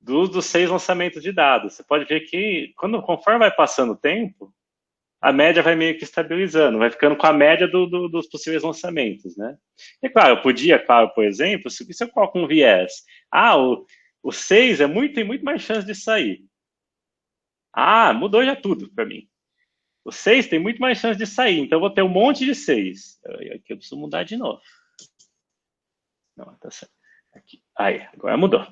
dos 6 lançamentos de dados. Você pode ver que, conforme vai passando o tempo, a média vai meio que estabilizando, vai ficando com a média dos possíveis lançamentos, né? E claro, eu podia, por exemplo, se eu coloco um viés, o 6 tem muito mais chance de sair. Mudou já tudo para mim. O 6 tem muito mais chance de sair, então eu vou ter um monte de 6. Aqui eu preciso mudar de novo. Não, tá certo. Aqui. Aí, agora mudou.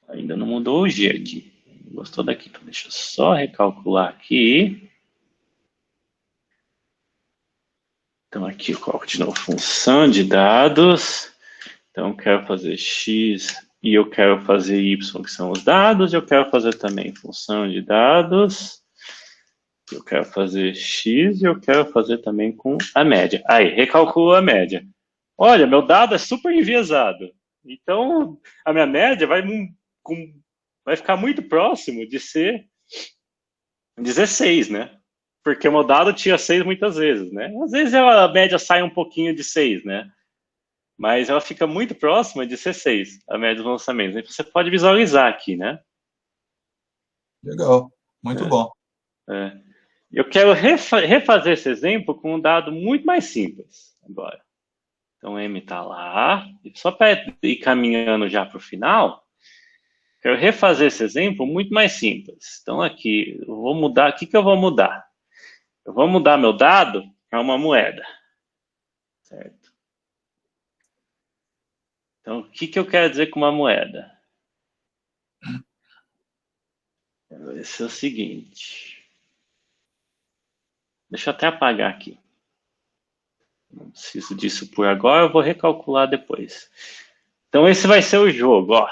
Ainda não mudou o G aqui. Gostou daqui? Então deixa eu só recalcular aqui. Então aqui eu coloco de novo função de dados. Então eu quero fazer x e eu quero fazer y, que são os dados. Eu quero fazer também função de dados. Eu quero fazer X e eu quero fazer também com a média. Aí, recalculo a média. Olha, meu dado é super enviesado. Então, a minha média vai ficar muito próximo de ser 16, né? Porque o meu dado tinha 6 muitas vezes, né? Às vezes a média sai um pouquinho de 6, né? Mas ela fica muito próxima de ser 6, a média dos lançamentos. Então, você pode visualizar aqui, né? Legal, muito bom. Eu quero refazer esse exemplo com um dado muito mais simples agora. Então, M está lá. Só para ir caminhando já para o final, quero refazer esse exemplo muito mais simples. Então, aqui, eu vou mudar. O que eu vou mudar? Eu vou mudar meu dado para uma moeda. Certo? Então, o que eu quero dizer com uma moeda? Vai ser o seguinte. Deixa eu até apagar aqui. Não preciso disso por agora, eu vou recalcular depois. Então, esse vai ser o jogo, ó.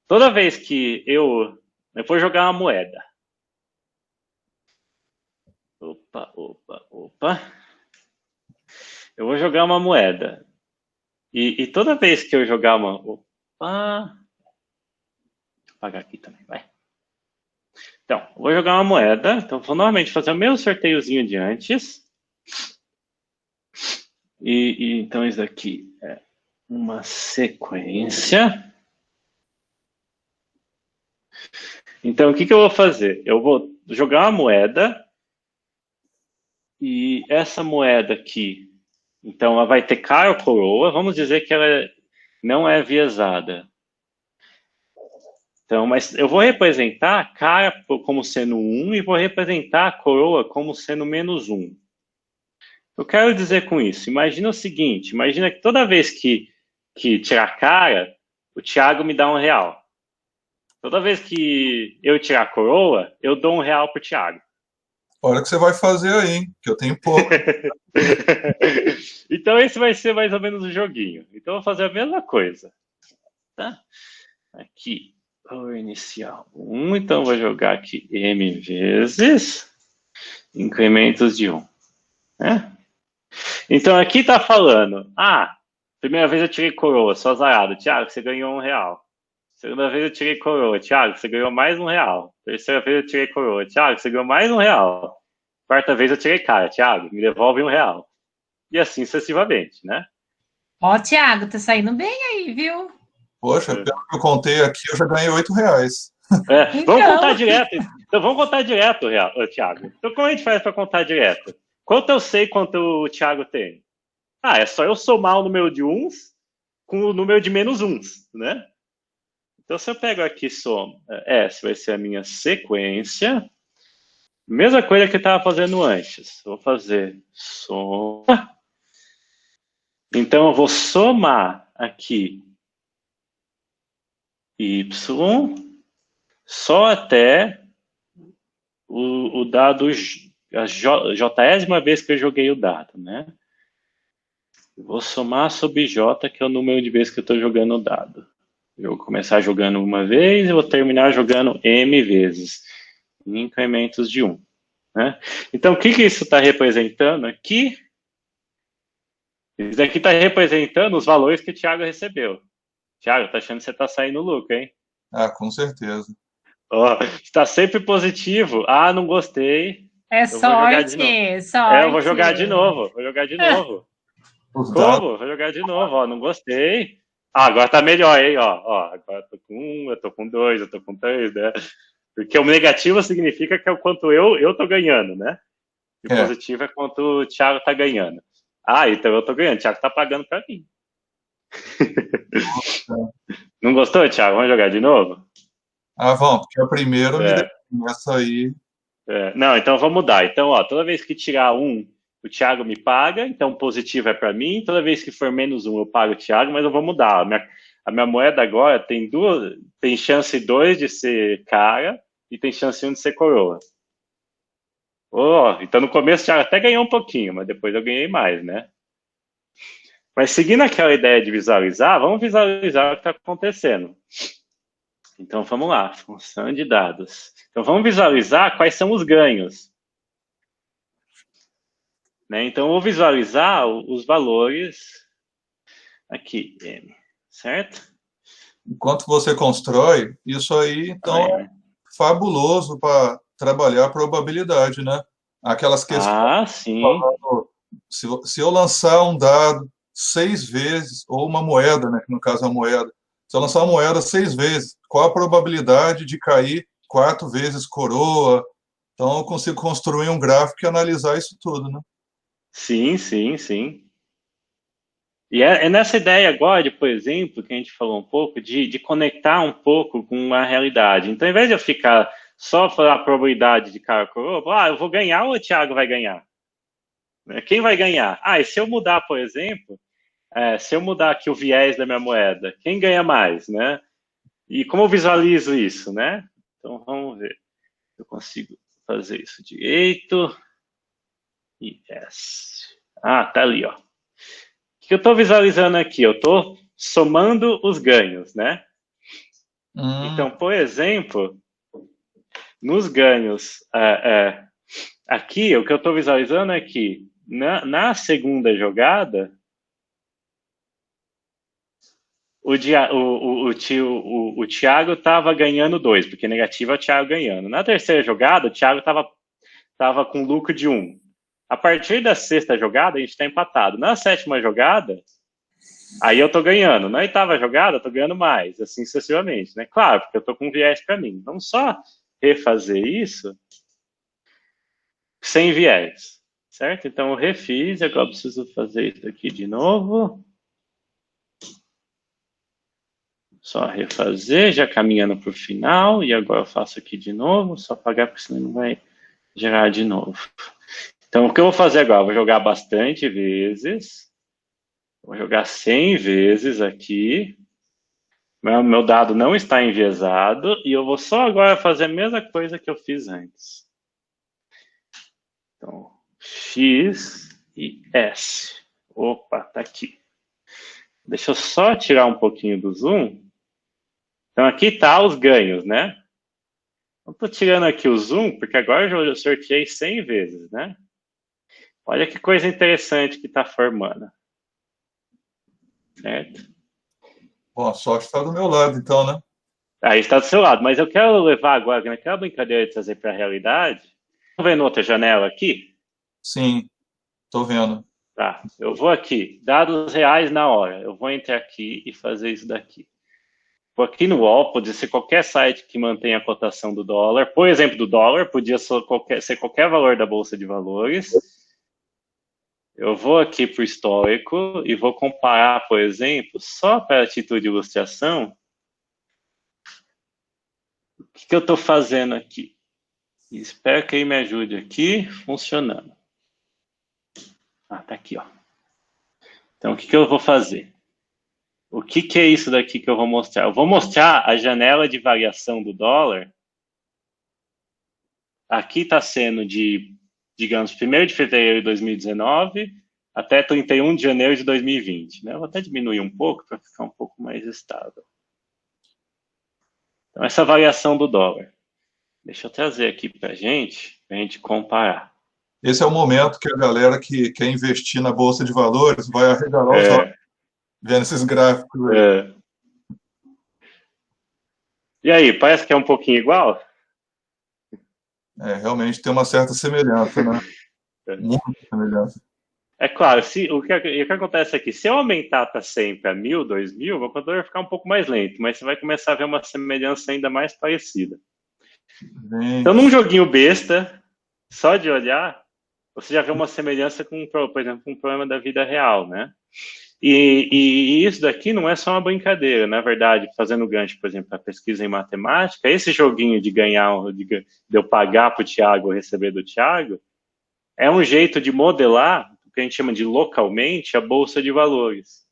Toda vez que eu vou jogar uma moeda. Opa. Eu vou jogar uma moeda. E toda vez que eu jogar uma... Opa. Deixa eu apagar aqui também, vai. Então, eu vou jogar uma moeda. Então, vou normalmente fazer o mesmo sorteiozinho de antes. Então, isso daqui é uma sequência. Então, o que eu vou fazer? Eu vou jogar uma moeda. E essa moeda aqui, então, ela vai ter cara ou coroa. Vamos dizer que ela não é enviesada. Então, mas eu vou representar a cara como sendo 1 e vou representar a coroa como sendo -1. Eu quero dizer com isso, imagina o seguinte, imagina que toda vez que tirar cara, o Thiago me dá R$1. Toda vez que eu tirar a coroa, eu dou R$1 pro Thiago. Olha o que você vai fazer aí, hein? Que eu tenho pouco. Então esse vai ser mais ou menos o joguinho. Então eu vou fazer a mesma coisa. Tá? Aqui, o inicial 1, então eu vou jogar aqui M vezes incrementos de 1. Né? Então aqui tá falando, primeira vez eu tirei coroa, só azarado. Thiago, você ganhou R$1. Segunda vez eu tirei coroa. Thiago, você ganhou mais R$1. Terceira vez eu tirei coroa. Thiago, você ganhou mais R$1. Quarta vez eu tirei cara. Thiago, me devolve R$1. E assim sucessivamente, né? Ó, Thiago, tá saindo bem aí, viu? Poxa, pelo que eu contei aqui, eu já ganhei R$8. Vamos contar direto. Então vamos contar direto, Thiago. Então como a gente faz para contar direto? Quanto eu sei quanto o Thiago tem? É só eu somar o número de uns com o número de menos uns, né? Então, se eu pego aqui soma, essa vai ser a minha sequência. Mesma coisa que eu estava fazendo antes. Vou fazer soma. Então, eu vou somar aqui y só até o dado, a jésima vez que eu joguei o dado, né? Eu vou somar sobre j, que é o número de vezes que eu estou jogando o dado. Eu vou começar jogando uma vez e vou terminar jogando m vezes, em incrementos de 1. Né? Então, o que isso está representando aqui? Isso daqui está representando os valores que o Thiago recebeu. Thiago, tá achando que você está saindo lucro, hein? Com certeza. Está sempre positivo. Não gostei. É sorte, sorte. Eu vou jogar de novo. Como? Vou jogar de novo. Não gostei. Agora tá melhor, hein? Agora eu tô com 1, eu tô com 2, eu tô com 3, né? Porque o negativo significa que é o quanto eu tô ganhando, né? E o positivo é quanto o Thiago tá ganhando. Então eu tô ganhando, o Thiago tá pagando pra mim. Não gostou, Thiago? Vamos jogar de novo? Vamos, porque a primeira me deu essa aí. Não, então vamos mudar. Então, toda vez que tirar 1, o Thiago me paga, então positivo é para mim. Toda vez que for -1, eu pago o Thiago, mas eu vou mudar. A minha moeda agora tem chance 2 de ser cara e tem chance 1 de ser coroa. Então no começo o Thiago até ganhou um pouquinho, mas depois eu ganhei mais, né? Mas seguindo aquela ideia de visualizar, vamos visualizar o que está acontecendo. Então, vamos lá, função de dados. Então, vamos visualizar quais são os ganhos. Né? Então, eu vou visualizar os valores aqui, M, certo? Enquanto você constrói, isso aí, então, é fabuloso para trabalhar a probabilidade, né? Aquelas questões. Ah, sim. Se eu lançar um dado 6 vezes, ou uma moeda, né? Que no caso é uma moeda. Se eu lançar uma moeda 6 vezes, qual a probabilidade de cair 4 vezes coroa? Então, eu consigo construir um gráfico e analisar isso tudo, né? Sim, sim, sim. E é nessa ideia agora, por exemplo, que a gente falou um pouco, de conectar um pouco com a realidade. Então, ao invés de eu ficar só falar a probabilidade de cara coroa, eu vou ganhar ou o Thiago vai ganhar? Quem vai ganhar? E se eu mudar, por exemplo, se eu mudar aqui o viés da minha moeda, quem ganha mais, né? E como eu visualizo isso, né? Então, vamos ver. Eu consigo fazer isso direito. Yes. Tá ali, ó. O que eu estou visualizando aqui? Eu estou somando os ganhos, né? Então, por exemplo, nos ganhos, aqui, o que eu estou visualizando é que na segunda jogada, o Thiago estava ganhando 2, porque negativo é o Thiago ganhando. Na terceira jogada, o Thiago estava com lucro de 1. A partir da sexta jogada, a gente está empatado. Na sétima jogada, aí eu estou ganhando. Na oitava jogada, eu estou ganhando mais, assim sucessivamente, né? Claro, porque eu estou com viés para mim. Vamos só refazer isso sem viés, certo? Então, eu refiz, agora eu preciso fazer isso aqui de novo. Só refazer, já caminhando para o final, e agora eu faço aqui de novo, só apagar, porque senão não vai gerar de novo. Então, o que eu vou fazer agora? Eu vou jogar bastante vezes. Vou jogar 100 vezes aqui. Meu dado não está enviesado. E eu vou só agora fazer a mesma coisa que eu fiz antes. Então, X e S. Opa, tá aqui. Deixa eu só tirar um pouquinho do zoom. Então, aqui tá os ganhos, né? Eu tô tirando aqui o zoom, porque agora eu sorteei 100 vezes, né? Olha que coisa interessante que está formando. Certo? Bom, a sorte está do meu lado, então, né? Aí está do seu lado. Mas eu quero levar agora, naquela brincadeira de trazer para a realidade. Estão vendo outra janela aqui? Sim, estou vendo. Tá, eu vou aqui. Dados reais na hora. Eu vou entrar aqui e fazer isso daqui. Vou aqui no UOL, pode ser qualquer site que mantenha a cotação do dólar. Por exemplo, do dólar, podia ser qualquer valor da Bolsa de Valores. Eu vou aqui para o histórico e vou comparar, por exemplo, só para a título de ilustração, o que eu estou fazendo aqui. Espero que ele me ajude aqui, funcionando. Tá aqui, ó. Então, o que eu vou fazer? O que é isso daqui que eu vou mostrar? Eu vou mostrar a janela de variação do dólar. Aqui está sendo de, digamos, 1º de fevereiro de 2019 até 31 de janeiro de 2020. Né? Eu vou até diminuir um pouco para ficar um pouco mais estável. Então, essa variação do dólar. Deixa eu trazer aqui para a gente comparar. Esse é o momento que a galera que quer investir na Bolsa de Valores vai arregalar os olhos vendo esses gráficos aí. E aí, parece que é um pouquinho igual? Realmente tem uma certa semelhança, né? Muita semelhança. É claro, o que acontece aqui, se eu aumentar para 100, para 1.000, 2.000, o computador vai ficar um pouco mais lento, mas você vai começar a ver uma semelhança ainda mais parecida. Então, num joguinho besta, só de olhar, você já vê uma semelhança com, por exemplo, com um problema da vida real, né? E isso daqui não é só uma brincadeira, na verdade, fazendo gancho, por exemplo, a pesquisa em matemática, esse joguinho de ganhar, de eu pagar para o Thiago ou receber do Thiago, é um jeito de modelar o que a gente chama de localmente a bolsa de valores.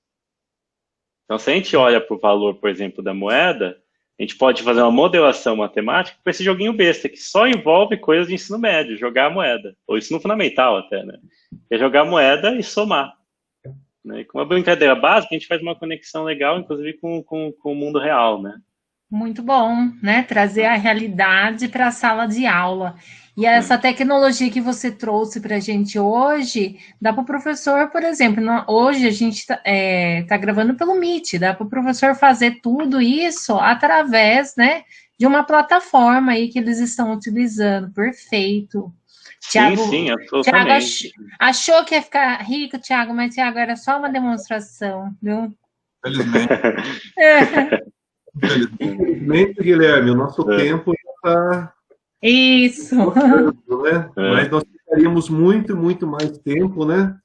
Então, se a gente olha para o valor, por exemplo, da moeda, a gente pode fazer uma modelação matemática com esse joguinho besta, que só envolve coisas de ensino médio, jogar a moeda, ou ensino fundamental até, né? É jogar a moeda e somar. Né? E com uma brincadeira básica, a gente faz uma conexão legal, inclusive com o mundo real, né? Muito bom, né? Trazer a realidade para a sala de aula. E essa tecnologia que você trouxe para a gente hoje, dá para o professor, por exemplo, hoje a gente tá gravando pelo Meet, dá para o professor fazer tudo isso através, né, de uma plataforma aí que eles estão utilizando. Perfeito. Sim, Tiago, sim, Tiago absolutamente. achou que ia ficar rico, Tiago, mas Tiago era só uma demonstração, viu? Felizmente, felizmente. Infelizmente, Guilherme, o nosso tempo já está Isso. esgotando, né? Mas É, nós ficaríamos muito, muito mais tempo, né?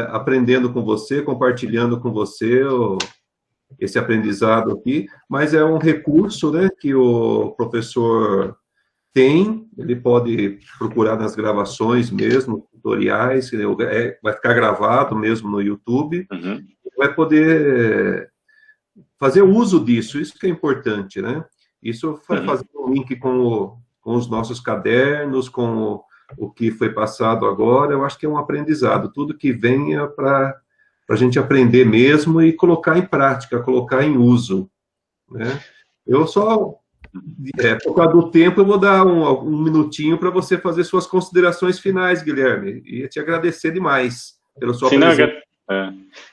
Aprendendo com você, compartilhando com você esse aprendizado aqui, mas é um recurso, né, que o professor tem, ele pode procurar nas gravações mesmo, tutoriais, vai ficar gravado mesmo no YouTube, uhum, vai poder fazer uso disso, isso que é importante, né? Isso vai uhum. fazer um link com os nossos cadernos, com o que foi passado agora, eu acho que é um aprendizado, tudo que venha para a gente aprender mesmo e colocar em prática, colocar em uso, né? Eu só, por causa do tempo, eu vou dar um minutinho para você fazer suas considerações finais, Guilherme, e te agradecer demais pela sua Sim, não, presença.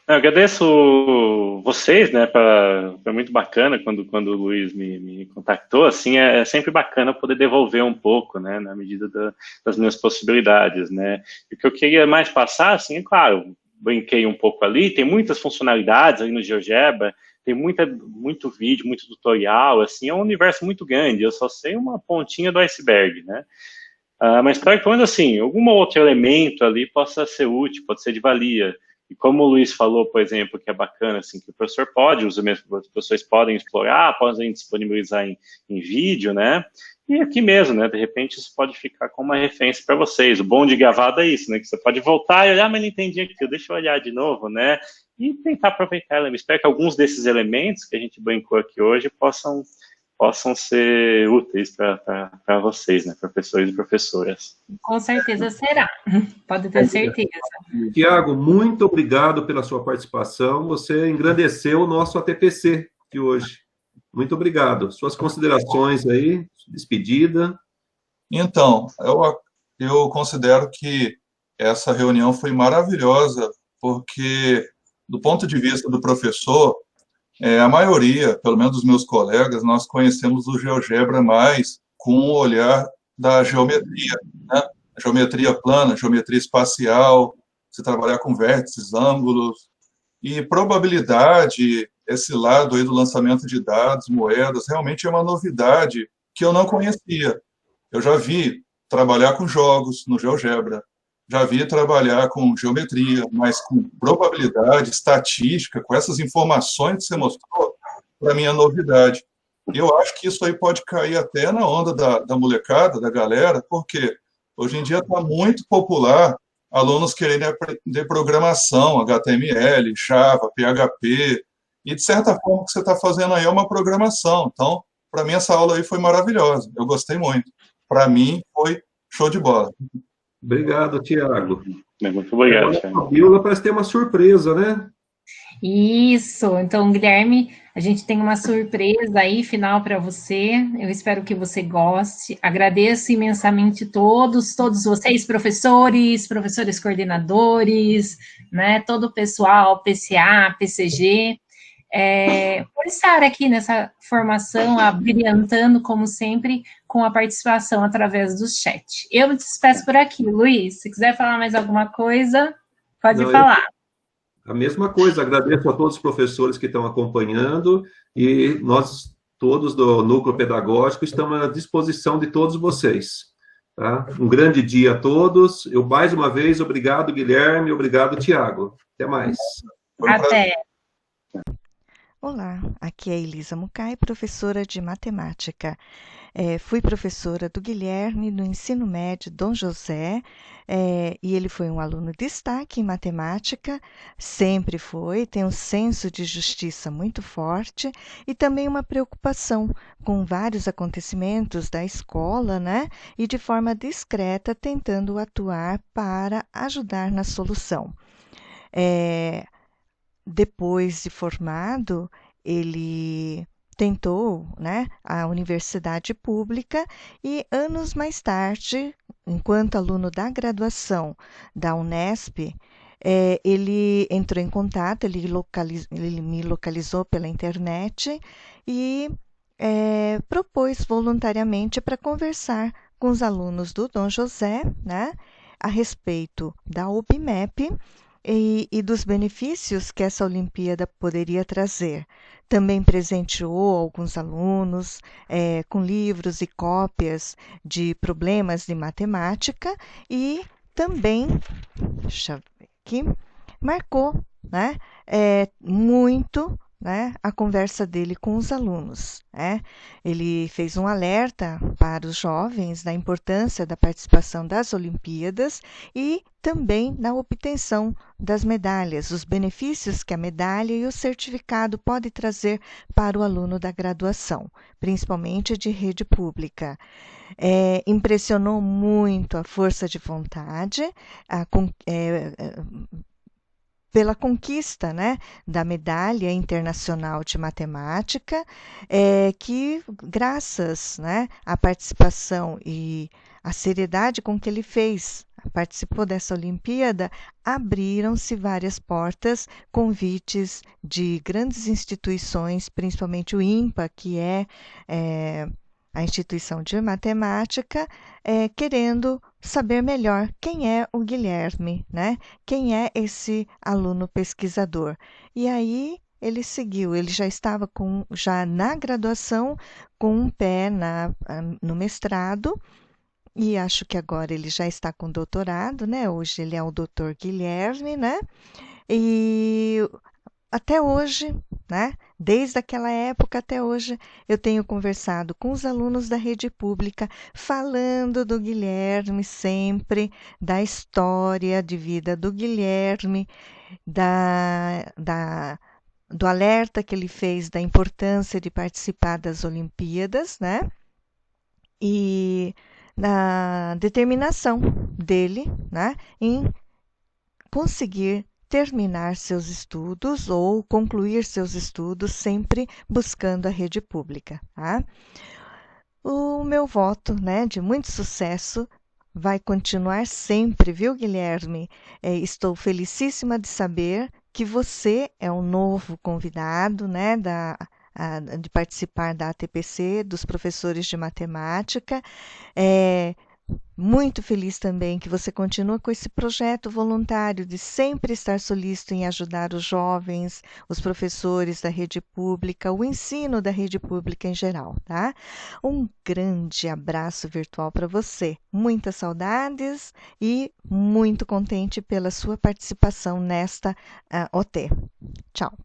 não, agradeço vocês, né, foi muito bacana quando o Luiz me contactou, assim, é sempre bacana poder devolver um pouco, né, na medida das minhas possibilidades, né, e o que eu queria mais passar, assim, é claro, brinquei um pouco ali, tem muitas funcionalidades ali no GeoGebra, tem muito vídeo, muito tutorial, assim, é um universo muito grande, eu só sei uma pontinha do iceberg, né, mas claro que quando assim, algum outro elemento ali possa ser útil, pode ser de valia. E como o Luiz falou, por exemplo, que é bacana, assim, que o professor pode usar mesmo, os professores podem explorar, podem disponibilizar em vídeo, né? E aqui mesmo, né? De repente isso pode ficar como uma referência para vocês. O bom de gravado é isso, né? Que você pode voltar e olhar, mas não entendi aquilo, deixa eu olhar de novo, né? E tentar aproveitar ela. Espero que alguns desses elementos que a gente brincou aqui hoje possam ser úteis para vocês, né, professores e professoras. Com certeza será. Pode ter certeza. Tiago, muito obrigado pela sua participação. Você engrandeceu o nosso ATPC de hoje. Muito obrigado. Suas considerações aí, despedida. Então, eu considero que essa reunião foi maravilhosa, porque, do ponto de vista do professor, a maioria, pelo menos dos meus colegas, nós conhecemos o GeoGebra mais com o olhar da geometria, né? Geometria plana, geometria espacial, se trabalhar com vértices, ângulos, e probabilidade, esse lado aí do lançamento de dados, moedas, realmente é uma novidade que eu não conhecia. Eu já vi trabalhar com jogos no GeoGebra, já vi trabalhar com geometria, mas com probabilidade, estatística, com essas informações que você mostrou, para mim é novidade. Eu acho que isso aí pode cair até na onda da molecada, da galera, porque hoje em dia está muito popular alunos querendo aprender programação, HTML, Java, PHP, e de certa forma o que você está fazendo aí é uma programação. Então, para mim essa aula aí foi maravilhosa, eu gostei muito. Para mim foi show de bola. Obrigado, Tiago. Muito obrigado, Agora, Thiago. a Fabiola parece ter uma surpresa, né? Isso. Então, Guilherme, a gente tem uma surpresa aí final para você. Eu espero que você goste. Agradeço imensamente todos vocês, professores coordenadores, né, todo o pessoal, PCA, PCG, por estar aqui nessa formação, abrilhantando, como sempre, com a participação através do chat. Eu me despeço por aqui, Luiz. Se quiser falar mais alguma coisa, pode Não, falar. a mesma coisa, agradeço a todos os professores que estão acompanhando e nós, todos do Núcleo Pedagógico, estamos à disposição de todos vocês. Tá? Um grande dia a todos. Eu, mais uma vez, obrigado, Guilherme, obrigado, Tiago. Até mais. Até. Olá, aqui é Elisa Mucay, professora de matemática. Fui professora do Guilherme no ensino médio Dom José, e ele foi um aluno de destaque em matemática, sempre foi, tem um senso de justiça muito forte e também uma preocupação com vários acontecimentos da escola, né? E de forma discreta tentando atuar para ajudar na solução. Depois de formado, ele tentou, né, a universidade pública e anos mais tarde, enquanto aluno da graduação da Unesp, ele entrou em contato, ele me localizou pela internet e propôs voluntariamente para conversar com os alunos do Dom José, né, a respeito da UBMEP e dos benefícios que essa Olimpíada poderia trazer. Também presenteou alguns alunos com livros e cópias de problemas de matemática e também, deixa eu ver aqui, marcou, né, muito, né, a conversa dele com os alunos, né? Ele fez um alerta para os jovens da importância da participação das Olimpíadas e também na obtenção das medalhas, os benefícios que a medalha e o certificado podem trazer para o aluno da graduação, principalmente de rede pública. Impressionou muito a força de vontade, pela conquista, né, da medalha internacional de matemática, que graças, né, à participação e à seriedade com que ele participou dessa Olimpíada, abriram-se várias portas, convites de grandes instituições, principalmente o INPA, que é a instituição de matemática, querendo saber melhor quem é o Guilherme, né? Quem é esse aluno pesquisador. E aí ele seguiu, ele já estava já na graduação, com um pé no mestrado, e acho que agora ele já está com doutorado, né? Hoje ele é o doutor Guilherme, né? E até hoje, né? Desde aquela época até hoje, eu tenho conversado com os alunos da rede pública, falando do Guilherme sempre, da história de vida do Guilherme, do alerta que ele fez da importância de participar das Olimpíadas, né? E da determinação dele, né, em conseguir terminar seus estudos ou concluir seus estudos, sempre buscando a rede pública. Tá? O meu voto, né, de muito sucesso vai continuar sempre, viu, Guilherme? Estou felicíssima de saber que você é um novo convidado, né, de participar da ATPC, dos professores de matemática. Muito feliz também que você continua com esse projeto voluntário de sempre estar solícito em ajudar os jovens, os professores da rede pública, o ensino da rede pública em geral, tá? Um grande abraço virtual para você, muitas saudades e muito contente pela sua participação nesta OT. Tchau!